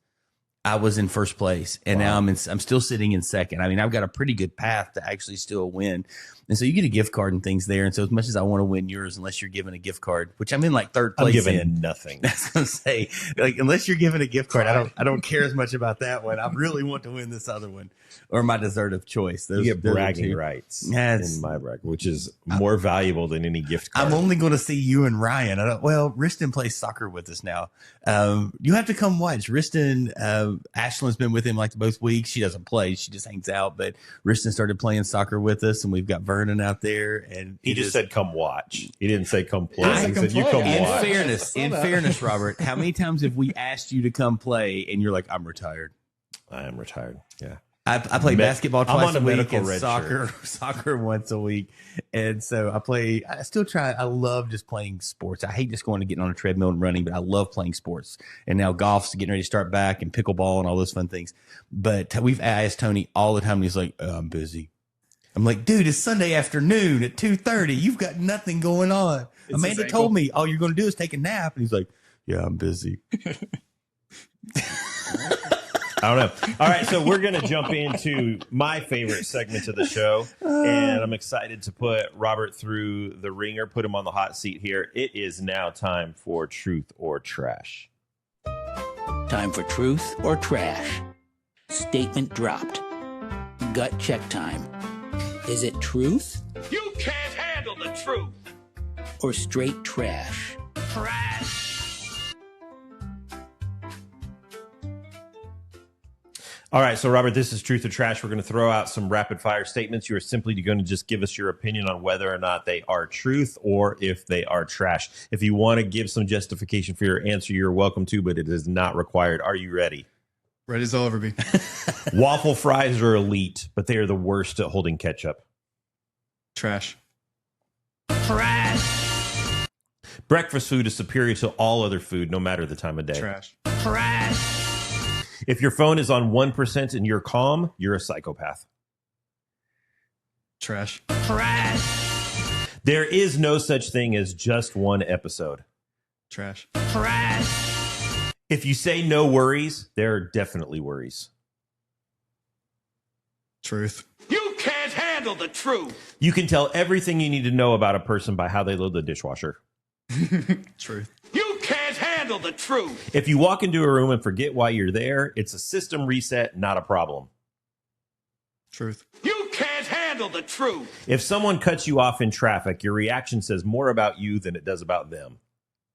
I was in first place, and now I'm still sitting in second. I mean, I've got a pretty good path to actually still win. And so you get a gift card and things there. And so as much as I want to win yours, unless you're given a gift card, which I'm in like third place I'm giving in. nothing. I was going to say, like, unless you're given a gift card, I don't care as much about that one. I really want to win this other one or my dessert of choice. You get those are bragging two. rights Yes. in my bracket, which is more valuable than any gift card. I'm only going to see you and Ryan. Riston plays soccer with us now. You have to come watch. Riston, Ashlyn's been with him like both weeks. She doesn't play. She just hangs out. But Riston started playing soccer with us, and we've got Vernon out there. And He just said, come watch. He didn't say, come play. I said, He "Come said, you play." come in watch. fairness, Robert, how many times have we asked you to come play and you're like, I'm retired? I am retired. Yeah. I play basketball I'm twice on a a week medical and red soccer once a week. And so I still try. I love just playing sports. I hate just going to getting on a treadmill and running, but I love playing sports. And now golf's getting ready to start back, and pickleball and all those fun things. But we've asked Tony all the time, and he's like, I'm busy. I'm like, dude, it's Sunday afternoon at 2:30. You've got nothing going on. It's Amanda his told ankle. me all you're going to do is take a nap. And he's like, yeah, I'm busy. I don't know. All right, so we're going to jump into my favorite segment of the show, and I'm excited to put Robert through the ringer, put him on the hot seat here. It is now time for Truth or Trash. Time for truth or trash. Statement dropped. Gut check time. Is it truth You can't handle the truth. or straight trash? Trash. All right, so Robert, this is Truth or Trash. We're going to throw out some rapid fire statements. You are simply going to just give us your opinion on whether or not they are truth or if they are trash. If you want to give some justification for your answer, you're welcome to, but it is not required. Are you ready? Ready as I'll ever be. Waffle fries are elite, but they are the worst at holding ketchup. Trash. Trash. Breakfast food is superior to all other food, no matter the time of day. Trash. Trash. If your phone is on 1% and you're calm, you're a psychopath. Trash. Trash. There is no such thing as just one episode. Trash. Trash. If you say no worries, there are definitely worries. Truth. You can't handle handle the truth. You can tell everything you need to know about a person by how they load the dishwasher. Truth. You can't handle the truth. If you walk into a room and forget why you're there, it's a system reset, not a problem. Truth. You can't handle the truth. If someone cuts you off in traffic, your reaction says more about you than it does about them.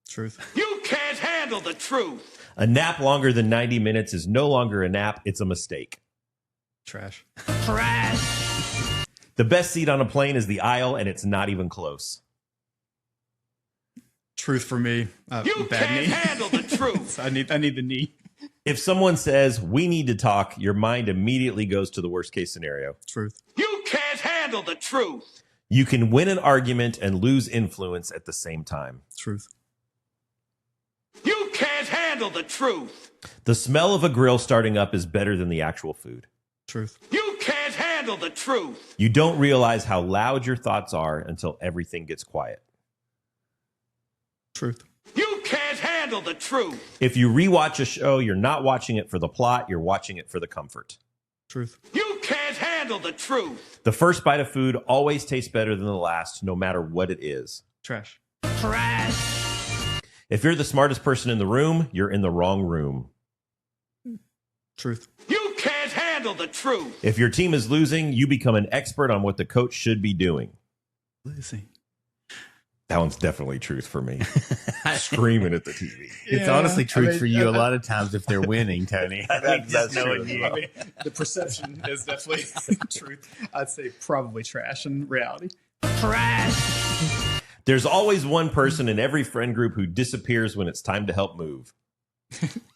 Truth. You can't handle the truth. A nap longer than 90 minutes is no longer a nap, it's a mistake. Trash. Trash. The best seat on a plane is the aisle, and it's not even close. Truth for me. You Bad can't knee. handle the truth. So I need the knee. If someone says, we need to talk, your mind immediately goes to the worst case scenario. Truth. You can't handle the truth. You can win an argument and lose influence at the same time. Truth. You can't handle the truth. The smell of a grill starting up is better than the actual food. Truth. You can't handle the truth. You don't realize how loud your thoughts are until everything gets quiet. Truth. You can't handle the truth. If you rewatch a show, you're not watching it for the plot, you're watching it for the comfort. Truth. You can't handle the truth. The first bite of food always tastes better than the last, no matter what it is. Trash. Trash. If you're the smartest person in the room, you're in the wrong room. Truth. You can't handle the truth. If your team is losing, you become an expert on what the coach should be doing. Losing. That one's definitely truth for me. Screaming at the TV. It's Yeah, honestly truth I mean, for you a lot of times if they're winning, Tony. I think That's just knowing true. you. I mean, the perception is definitely truth. I'd say probably trash in reality. Trash. There's always one person in every friend group who disappears when it's time to help move.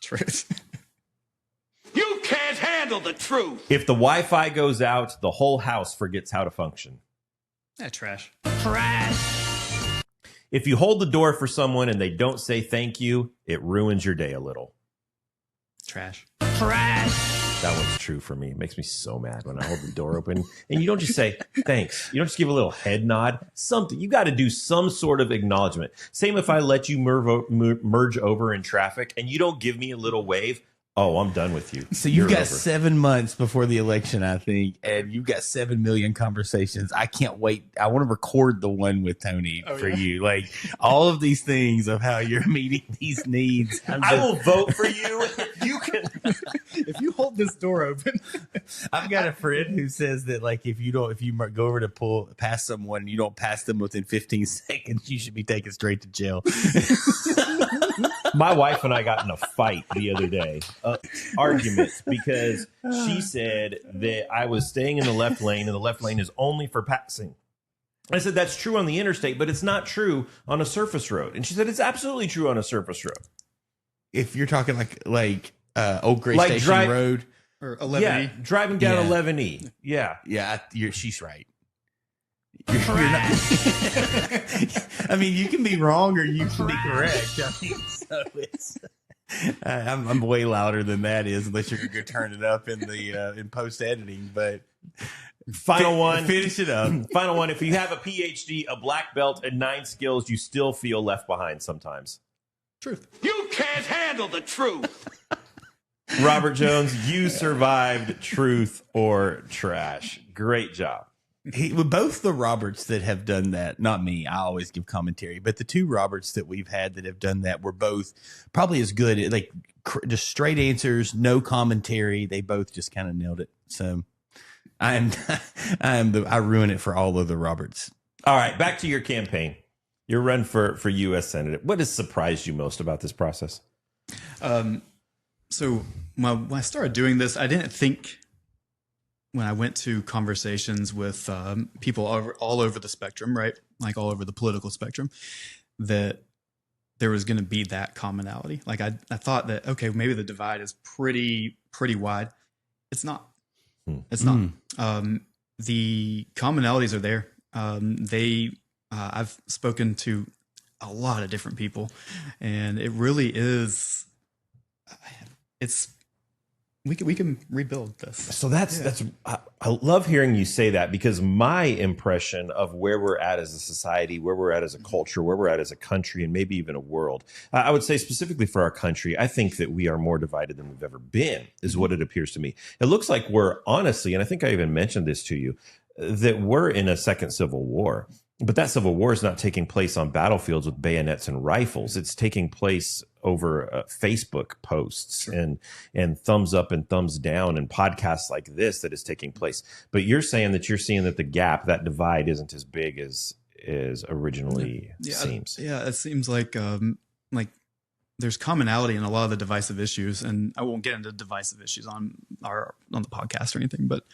Truth. You can't handle the truth. If the Wi-Fi goes out, the whole house forgets how to function. Trash. Trash. If you hold the door for someone and they don't say thank you, it ruins your day a little. Trash. Trash. That one's true for me. It makes me so mad when I hold the door open and you don't just say thanks. You don't just give a little head nod. Something. You got to do some sort of acknowledgement. Same if I let you merge over in traffic and you don't give me a little wave. Oh, I'm done with you. So you've You're got over. 7 months before the election, I think, and you've got 7 million conversations. I can't wait. I want to record the one with Tony for you. Like all of these things of how you're meeting these needs. I will vote for you. You can. If you hold this door open, I've got a friend who says that like if you go over to pull past someone, and you don't pass them within 15 seconds, you should be taken straight to jail. My wife and I got in a fight the other day, arguments, because she said that I was staying in the left lane and the left lane is only for passing. I said, that's true on the interstate, but it's not true on a surface road. And she said, it's absolutely true on a surface road. If you're talking like Old Gray Like Station Road, or 11E. Yeah, driving down Yeah. 11E. Yeah. yeah, she's right. You're not, I mean, you can be wrong or you can be correct. I mean, so it's. I'm way louder than that is, unless you're going to turn it up in the in post editing. But Final one. finish it up. Final one. If you have a PhD, a black belt, and 9 skills, you still feel left behind sometimes. Truth. You can't handle the truth. Robert Jones, you survived truth or trash. Great job. Both the Roberts that have done that, not me, I always give commentary, but the 2 Roberts that we've had that have done that were both probably as good, like just straight answers, no commentary. They both just kind of nailed it. So I ruin it for all of the Roberts. All right, back to your campaign. Your run for U.S. Senate. What has surprised you most about this process? So when I started doing this, I didn't think when I went to conversations with people all over the spectrum, right? Like all over the political spectrum, that there was going to be that commonality. Like I thought that, okay, maybe the divide is pretty wide. It's not. It's not. The commonalities are there. I've spoken to a lot of different people, and it really is. We can rebuild this. So that's I love hearing you say that, because my impression of where we're at as a society, where we're at as a culture, where we're at as a country, and maybe even a world, I would say specifically for our country, I think that we are more divided than we've ever been, is what it appears to me. It looks like we're honestly, and I think I even mentioned this to you, that we're in a second civil war. But that civil war is not taking place on battlefields with bayonets and rifles. It's taking place over Facebook posts and thumbs up and thumbs down and podcasts like this that is taking place. But you're saying that you're seeing that the gap, that divide, isn't as big as originally seems. Yeah, it seems like there's commonality in a lot of the divisive issues, and I won't get into divisive issues on the podcast or anything, but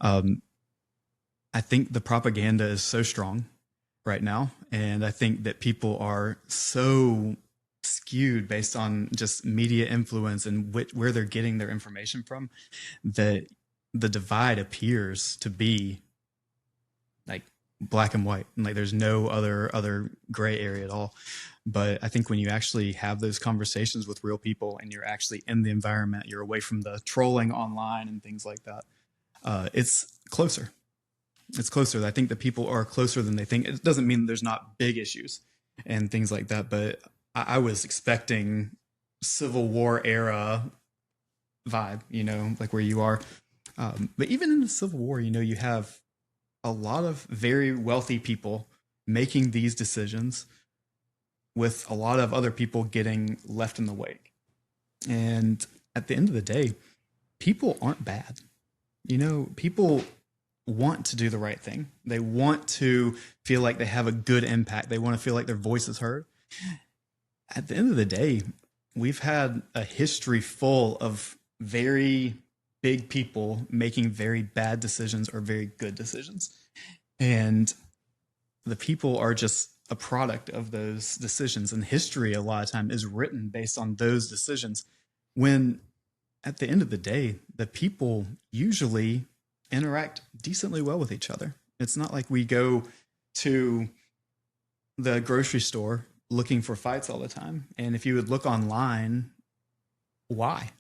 I think the propaganda is so strong right now, and I think that people are so skewed based on just media influence and where they're getting their information from, that the divide appears to be like black and white, and like there's no other gray area at all. But I think when you actually have those conversations with real people and you're actually in the environment, you're away from the trolling online and things like that, it's closer. It's closer. I think that people are closer than they think. It doesn't mean there's not big issues and things like that, but I was expecting Civil War era vibe, like where you are. But even in the Civil War, you have a lot of very wealthy people making these decisions with a lot of other people getting left in the wake. And at the end of the day, people aren't bad. People want to do the right thing. They want to feel like they have a good impact. They want to feel like their voice is heard. At the end of the day, we've had a history full of very big people making very bad decisions or very good decisions. And the people are just a product of those decisions. And history, a lot of time, is written based on those decisions, when at the end of the day, the people usually interact decently well with each other. It's not like we go to the grocery store looking for fights all the time. And if you would look online, why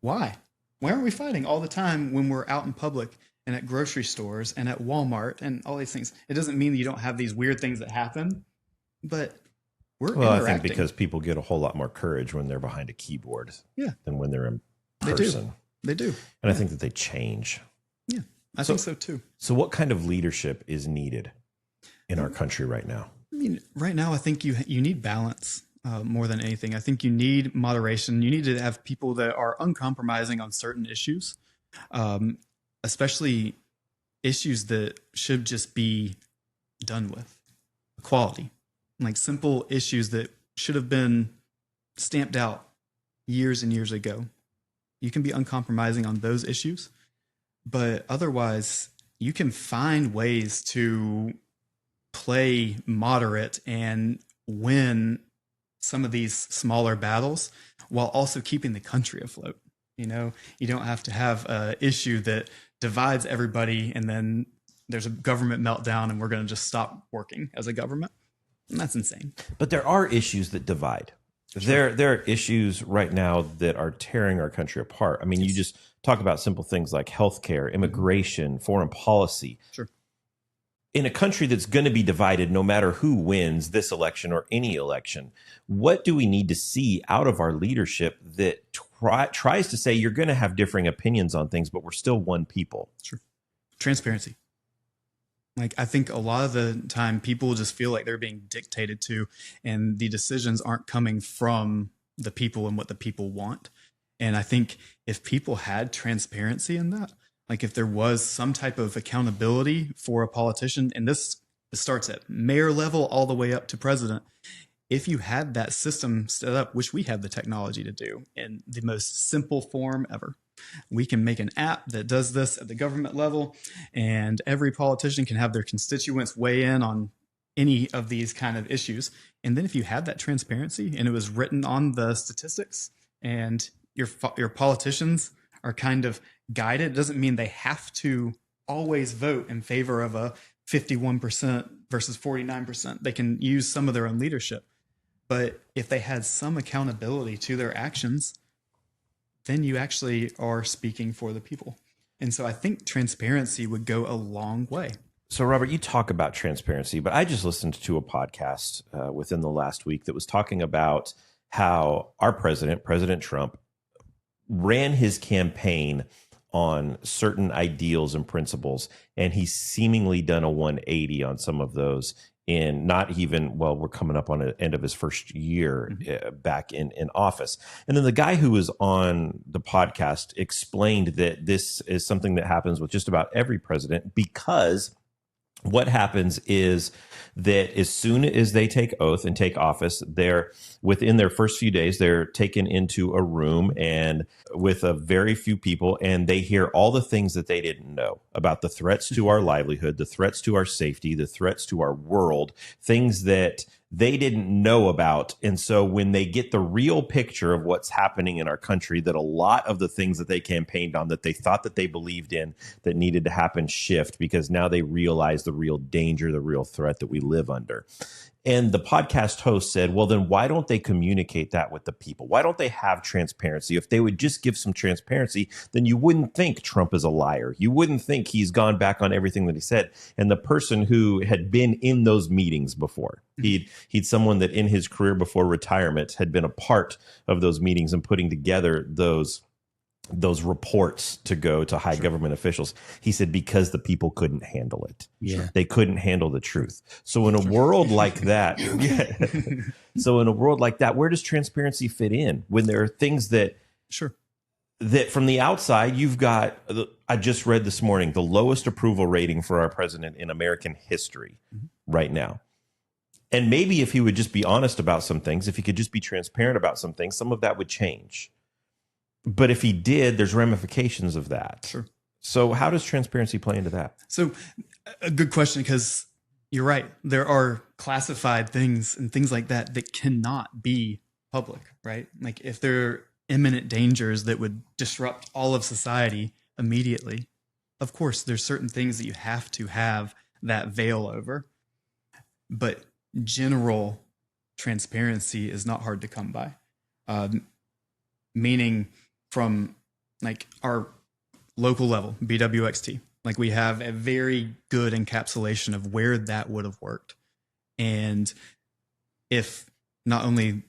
aren't we fighting all the time when we're out in public and at grocery stores and at Walmart and all these things? It doesn't mean that you don't have these weird things that happen, but we're interacting. I think because people get a whole lot more courage when they're behind a keyboard than when they're in person. They do. And I think that they change. Yeah, I think so too. So what kind of leadership is needed in our country right now? I mean, right now, I think you need balance more than anything. I think you need moderation. You need to have people that are uncompromising on certain issues, especially issues that should just be done with. Equality, like simple issues that should have been stamped out years and years ago. You can be uncompromising on those issues. But otherwise, you can find ways to play moderate and win some of these smaller battles while also keeping the country afloat. You don't have to have an issue that divides everybody and then there's a government meltdown and we're going to just stop working as a government. And that's insane. But there are issues that divide. Sure. There are issues right now that are tearing our country apart. I mean, you just talk about simple things like healthcare, immigration, foreign policy. Sure. In a country that's going to be divided no matter who wins this election or any election, what do we need to see out of our leadership that tries to say you're going to have differing opinions on things, but we're still one people? Sure. Transparency. Like, I think a lot of the time people just feel like they're being dictated to, and the decisions aren't coming from the people and what the people want. And I think if people had transparency in that, like if there was some type of accountability for a politician, and this starts at mayor level all the way up to president, if you had that system set up, which we have the technology to do in the most simple form ever, we can make an app that does this at the government level, and every politician can have their constituents weigh in on any of these kind of issues. And then if you had that transparency and it was written on the statistics, and your politicians are kind of guided, it doesn't mean they have to always vote in favor of a 51% versus 49%. They can use some of their own leadership. But if they had some accountability to their actions, then you actually are speaking for the people. And so I think transparency would go a long way. So, Robert, you talk about transparency, but I just listened to a podcast within the last week that was talking about how our president, President Trump, ran his campaign on certain ideals and principles, and he's seemingly done a 180 on some of those in not even, well, we're coming up on the end of his first year back in office. And then the guy who was on the podcast explained that this is something that happens with just about every president, because what happens is that as soon as they take oath and take office, they're within their first few days, they're taken into a room and with a very few people, and they hear all the things that they didn't know about the threats to our livelihood, the threats to our safety, the threats to our world, things that they didn't know about. And so when they get the real picture of what's happening in our country, that a lot of the things that they campaigned on, that they thought that they believed in, that needed to happen, shift, because now they realize the real danger, the real threat that we live under. And the podcast host said, well, then why don't they communicate that with the people? Why don't they have transparency? If they would just give some transparency, then you wouldn't think Trump is a liar. You wouldn't think he's gone back on everything that he said. And the person who had been in those meetings before, he'd someone that in his career before retirement had been a part of those meetings and putting together those reports to go to high government officials. He said, because the people couldn't handle it. Yeah. They couldn't handle the truth. So in a world like that, where does transparency fit in when there are things that, that from the outside, you've got, I just read this morning, the lowest approval rating for our president in American history right now. And maybe if he would just be honest about some things, if he could just be transparent about some things, some of that would change. But if he did, there's ramifications of that. Sure. So how does transparency play into that? So a good question, because you're right. There are classified things and things like that that cannot be public, right? Like if there are imminent dangers that would disrupt all of society immediately, of course, there's certain things that you have to have that veil over. But general transparency is not hard to come by. Meaning from like our local level, BWXT, like we have a very good encapsulation of where that would have worked. And if not only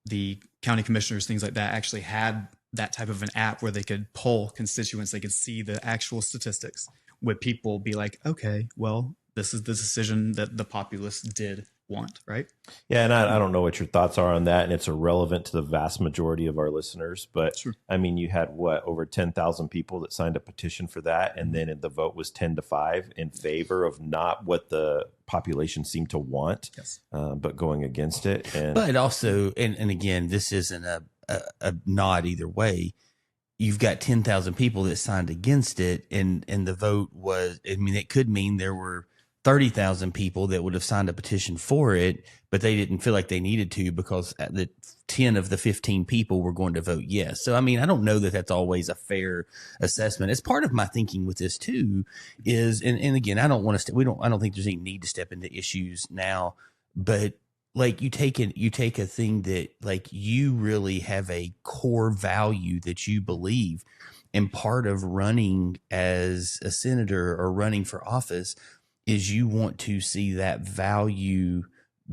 the county commissioners, things like that, actually had that type of an app where they could poll constituents, they could see the actual statistics, would people be like, okay, well, this is the decision that the populace did want, right? Yeah, and I don't know what your thoughts are on that, and it's irrelevant to the vast majority of our listeners, but I mean, you had over 10,000 people that signed a petition for that, and then the vote was 10-5 in favor of not what the population seemed to want, but going against it. And but also, and again, this isn't a nod either way. You've got 10,000 people that signed against it, and the vote was, I mean, it could mean there were 30,000 people that would have signed a petition for it, but they didn't feel like they needed to because the 10 of the 15 people were going to vote yes. So, I mean, I don't know that that's always a fair assessment. As part of my thinking with this too is, and again, I don't want to, I don't think there's any need to step into issues now, but like you take a thing that like you really have a core value that you believe, and part of running as a senator or running for office is you want to see that value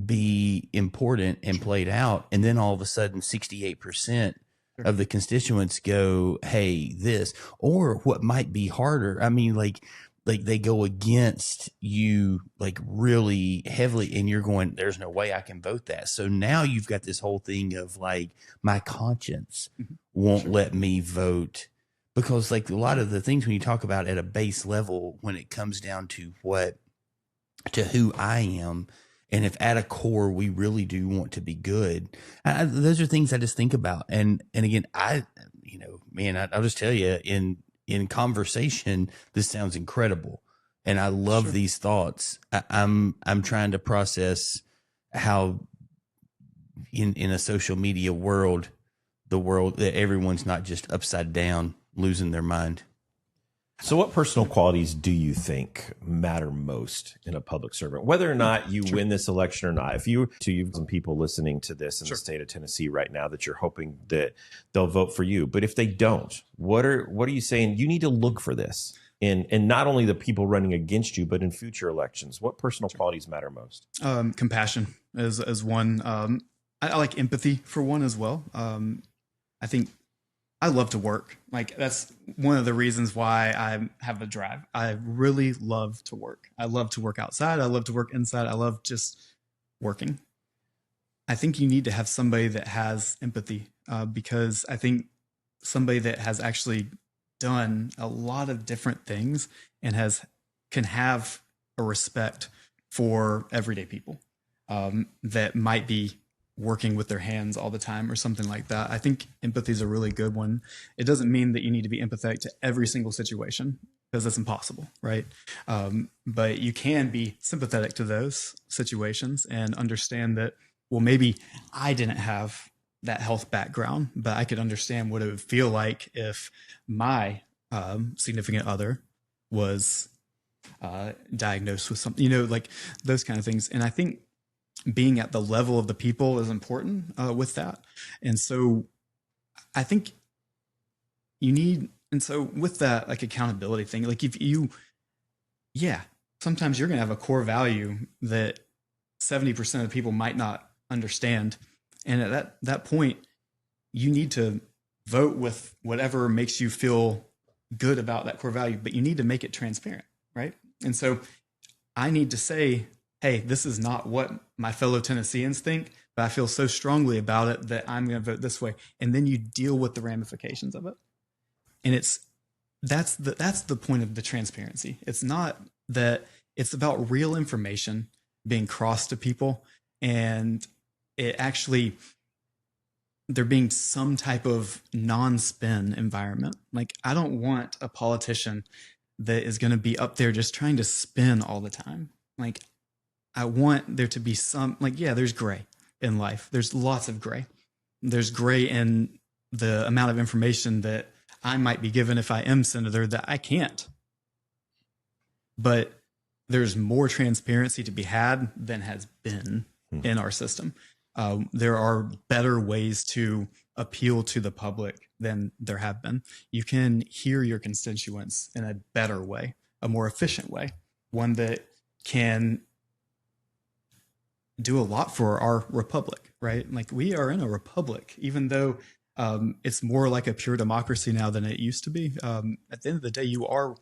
be important and played out. And then all of a sudden 68% of the constituents go, hey, this, or what might be harder. I mean, like they go against you like really heavily, and you're going, there's no way I can vote that. So now you've got this whole thing of like, my conscience won't let me vote. Because like a lot of the things when you talk about at a base level, when it comes down to who I am, and if at a core we really do want to be good, those are things I just think about. And again, I'll just tell you in conversation, this sounds incredible, and I love these thoughts. I'm trying to process how in a social media world, that everyone's not just upside down losing their mind. So what personal qualities do you think matter most in a public servant, whether or not you win this election or not? If you've some people listening to this in the state of Tennessee right now that you're hoping that they'll vote for you, but if they don't, what are you saying? You need to look for this in not only the people running against you, but in future elections. What personal qualities matter most? Compassion is one. I like empathy for one as well. I think I love to work. Like that's one of the reasons why I have a drive. I really love to work. I love to work outside. I love to work inside. I love just working. I think you need to have somebody that has empathy because I think somebody that has actually done a lot of different things and can have a respect for everyday people that might be working with their hands all the time or something like that. I think empathy is a really good one. It doesn't mean that you need to be empathetic to every single situation because that's impossible, right? But you can be sympathetic to those situations and understand that, well, maybe I didn't have that health background, but I could understand what it would feel like if my significant other was diagnosed with something, like those kind of things. And I think being at the level of the people is important with that. And so I think you need, and so with that, like accountability thing, like if you, sometimes you're going to have a core value that 70% of people might not understand. And at that point, you need to vote with whatever makes you feel good about that core value, but you need to make it transparent, right? And so I need to say, hey, this is not what my fellow Tennesseans think, but I feel so strongly about it that I'm going to vote this way. And then you deal with the ramifications of it. And that's the point of the transparency. It's not that it's about real information being crossed to people and it actually, there being some type of non-spin environment. Like I don't want a politician that is going to be up there just trying to spin all the time. Like I want there to be some, like, there's gray in life. There's lots of gray. There's gray in the amount of information that I might be given if I am senator that I can't. But there's more transparency to be had than has been in our system. There are better ways to appeal to the public than there have been. You can hear your constituents in a better way, a more efficient way, one that can do a lot for our republic, right? Like we are in a republic, even though it's more like a pure democracy now than it used to be. At the end of the day, you are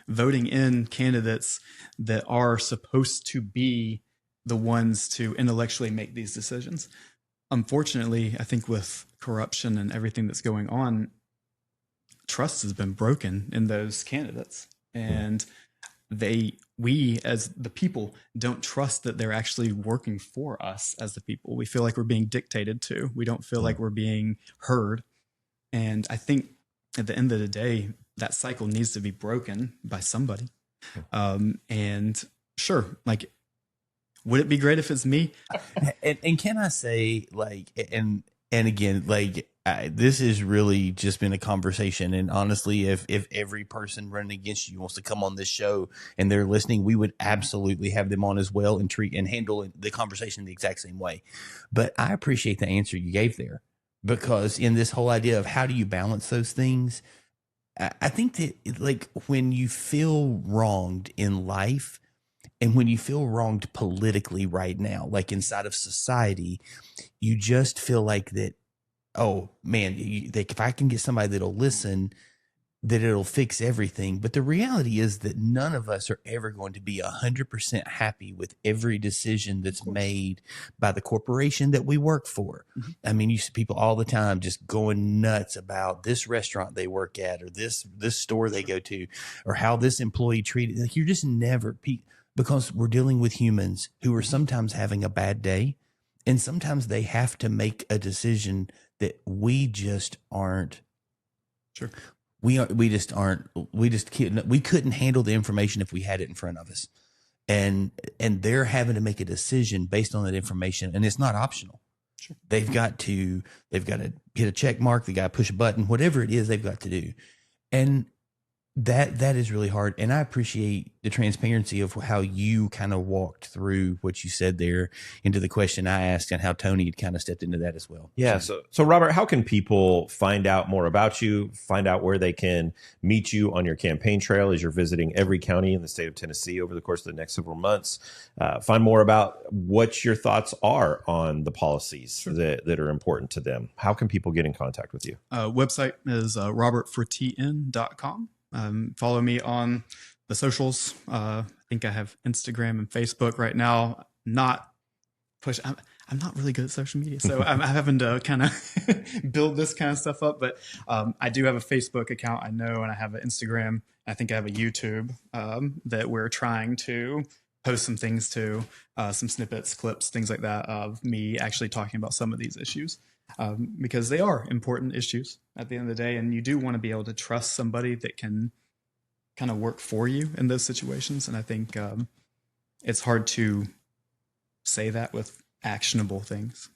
voting in candidates that are supposed to be the ones to intellectually make these decisions. Unfortunately, I think with corruption and everything that's going on, trust has been broken in those candidates. And we as the people don't trust that they're actually working for us as the people. We feel like we're being dictated to. We don't feel like we're being heard. And I think at the end of the day, that cycle needs to be broken by somebody. And sure, like, would it be great if it's me? And can I say, like, and again, like, this has really just been a conversation. And honestly, if every person running against you wants to come on this show and they're listening, we would absolutely have them on as well and treat and handle the conversation the exact same way. But I appreciate the answer you gave there, because in this whole idea of how do you balance those things, I think that, like, when you feel wronged in life, and when you feel wronged politically right now, like inside of society, you just feel like that, oh man, if I can get somebody that'll listen, that it'll fix everything. But the reality is that none of us are ever going to be 100% happy with every decision that's made by the corporation that we work for. Mm-hmm. I mean, you see people all the time just going nuts about this restaurant they work at, or this store they go to, or how this employee treated. Like, you're just never, because we're dealing with humans who are sometimes having a bad day, and sometimes they have to make a decision that we just aren't. Sure. We couldn't handle the information if we had it in front of us. And they're having to make a decision based on that information, and it's not optional. Sure. They've got to hit a check mark, they got to push a button, whatever it is they've got to do. And That is really hard. And I appreciate the transparency of how you kind of walked through what you said there into the question I asked, and how Tony had kind of stepped into that as well. Yeah. So Robert, how can people find out more about you, find out where they can meet you on your campaign trail as you're visiting every county in the state of Tennessee over the course of the next several months? Find more about what your thoughts are on the policies that are important to them. How can people get in contact with you? Website is robertfortn.com. Follow me on the socials. I think I have Instagram and Facebook right now. I'm not really good at social media, so I'm having to kind of build this kind of stuff up. But I do have a Facebook account, I know, and I have an Instagram. I think I have a YouTube that we're trying to post some things to, some snippets, clips, things like that of me actually talking about some of these issues. Because they are important issues at the end of the day. And you do want to be able to trust somebody that can kind of work for you in those situations. And I think it's hard to say that with actionable things.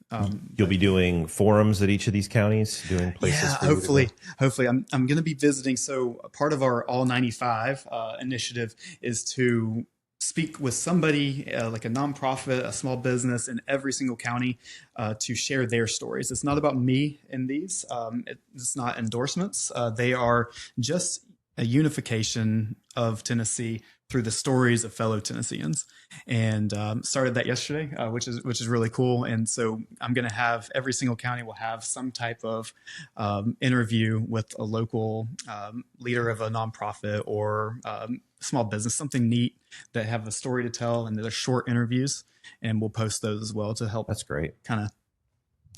You'll be doing forums at each of these counties, doing places. Yeah, for you to go? hopefully I'm going to be visiting. So part of our All 95 initiative is to speak with somebody like a nonprofit, a small business in every single county to share their stories. It's not about me in these. It's not endorsements. They are just a unification of Tennessee through the stories of fellow Tennesseans, and started that yesterday, which is really cool. And so I'm going to have every single county will have some type of interview with a local leader of a nonprofit or small business, something neat that have a story to tell, and they're short interviews, and we'll post those as well to help. That's great. Kind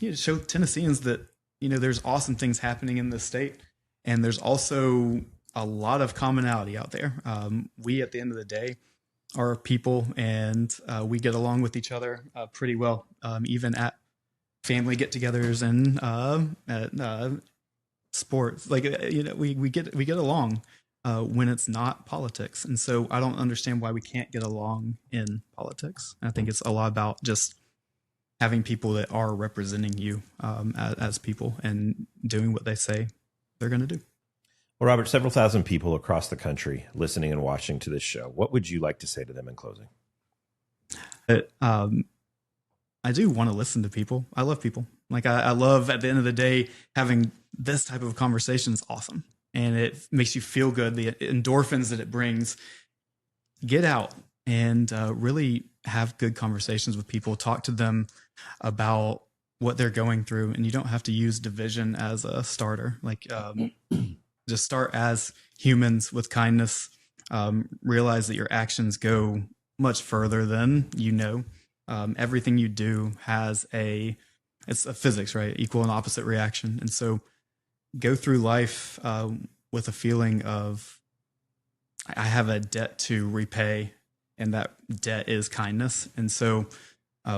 of show Tennesseans that there's awesome things happening in this state, and there's also a lot of commonality out there. We, at the end of the day, are people, and we get along with each other pretty well, even at family get-togethers and at sports. Like we get along when it's not politics, and so I don't understand why we can't get along in politics. I think it's a lot about just having people that are representing you as people and doing what they say they're going to do. Well, Robert, several thousand people across the country listening and watching to this show. What would you like to say to them in closing? I do want to listen to people. I love people. Like I love, at the end of the day, having this type of conversation is awesome. And it makes you feel good. The endorphins that it brings, get out and really have good conversations with people. Talk to them about what they're going through. And you don't have to use division as a starter. Like just start as humans with kindness. Realize that your actions go much further than everything you do has it's a physics, right? Equal and opposite reaction. And so go through life with a feeling of, I have a debt to repay, and that debt is kindness. And so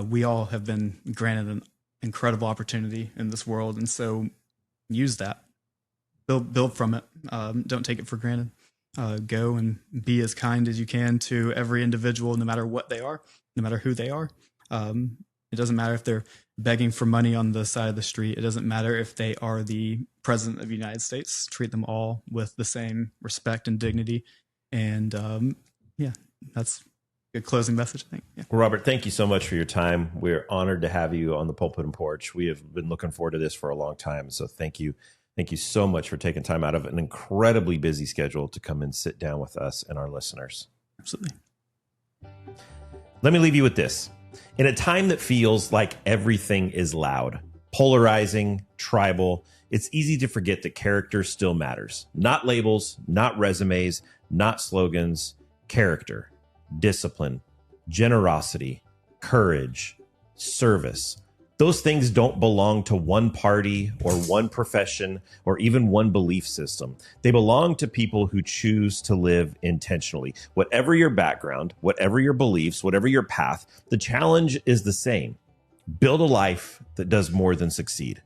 we all have been granted an incredible opportunity in this world. And so use that. Build from it. Don't take it for granted. Go and be as kind as you can to every individual, no matter what they are, no matter who they are. It doesn't matter if they're begging for money on the side of the street. It doesn't matter if they are the president of the United States. Treat them all with the same respect and dignity. And that's a good closing message, I think. Yeah. Well, Robert, thank you so much for your time. We're honored to have you on the Pulpit Porch. We have been looking forward to this for a long time. So thank you. Thank you so much for taking time out of an incredibly busy schedule to come and sit down with us and our listeners. Absolutely. Let me leave you with this. In a time that feels like everything is loud, polarizing, tribal, it's easy to forget that character still matters. Not labels, not resumes, not slogans. Character, discipline, generosity, courage, service. Those things don't belong to one party or one profession or even one belief system. They belong to people who choose to live intentionally. Whatever your background, whatever your beliefs, whatever your path, the challenge is the same. Build a life that does more than succeed.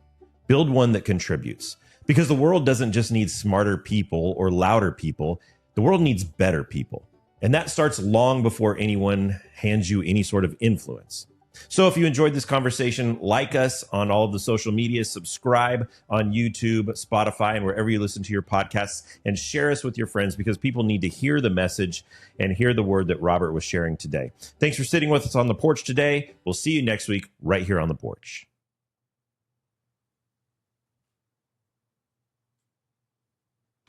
Build one that contributes. Because the world doesn't just need smarter people or louder people. The world needs better people. And that starts long before anyone hands you any sort of influence. So if you enjoyed this conversation, like us on all of the social media, subscribe on YouTube, Spotify, and wherever you listen to your podcasts, and share us with your friends because people need to hear the message and hear the word that Robert was sharing today. Thanks for sitting with us on the porch today. We'll see you next week right here on the porch.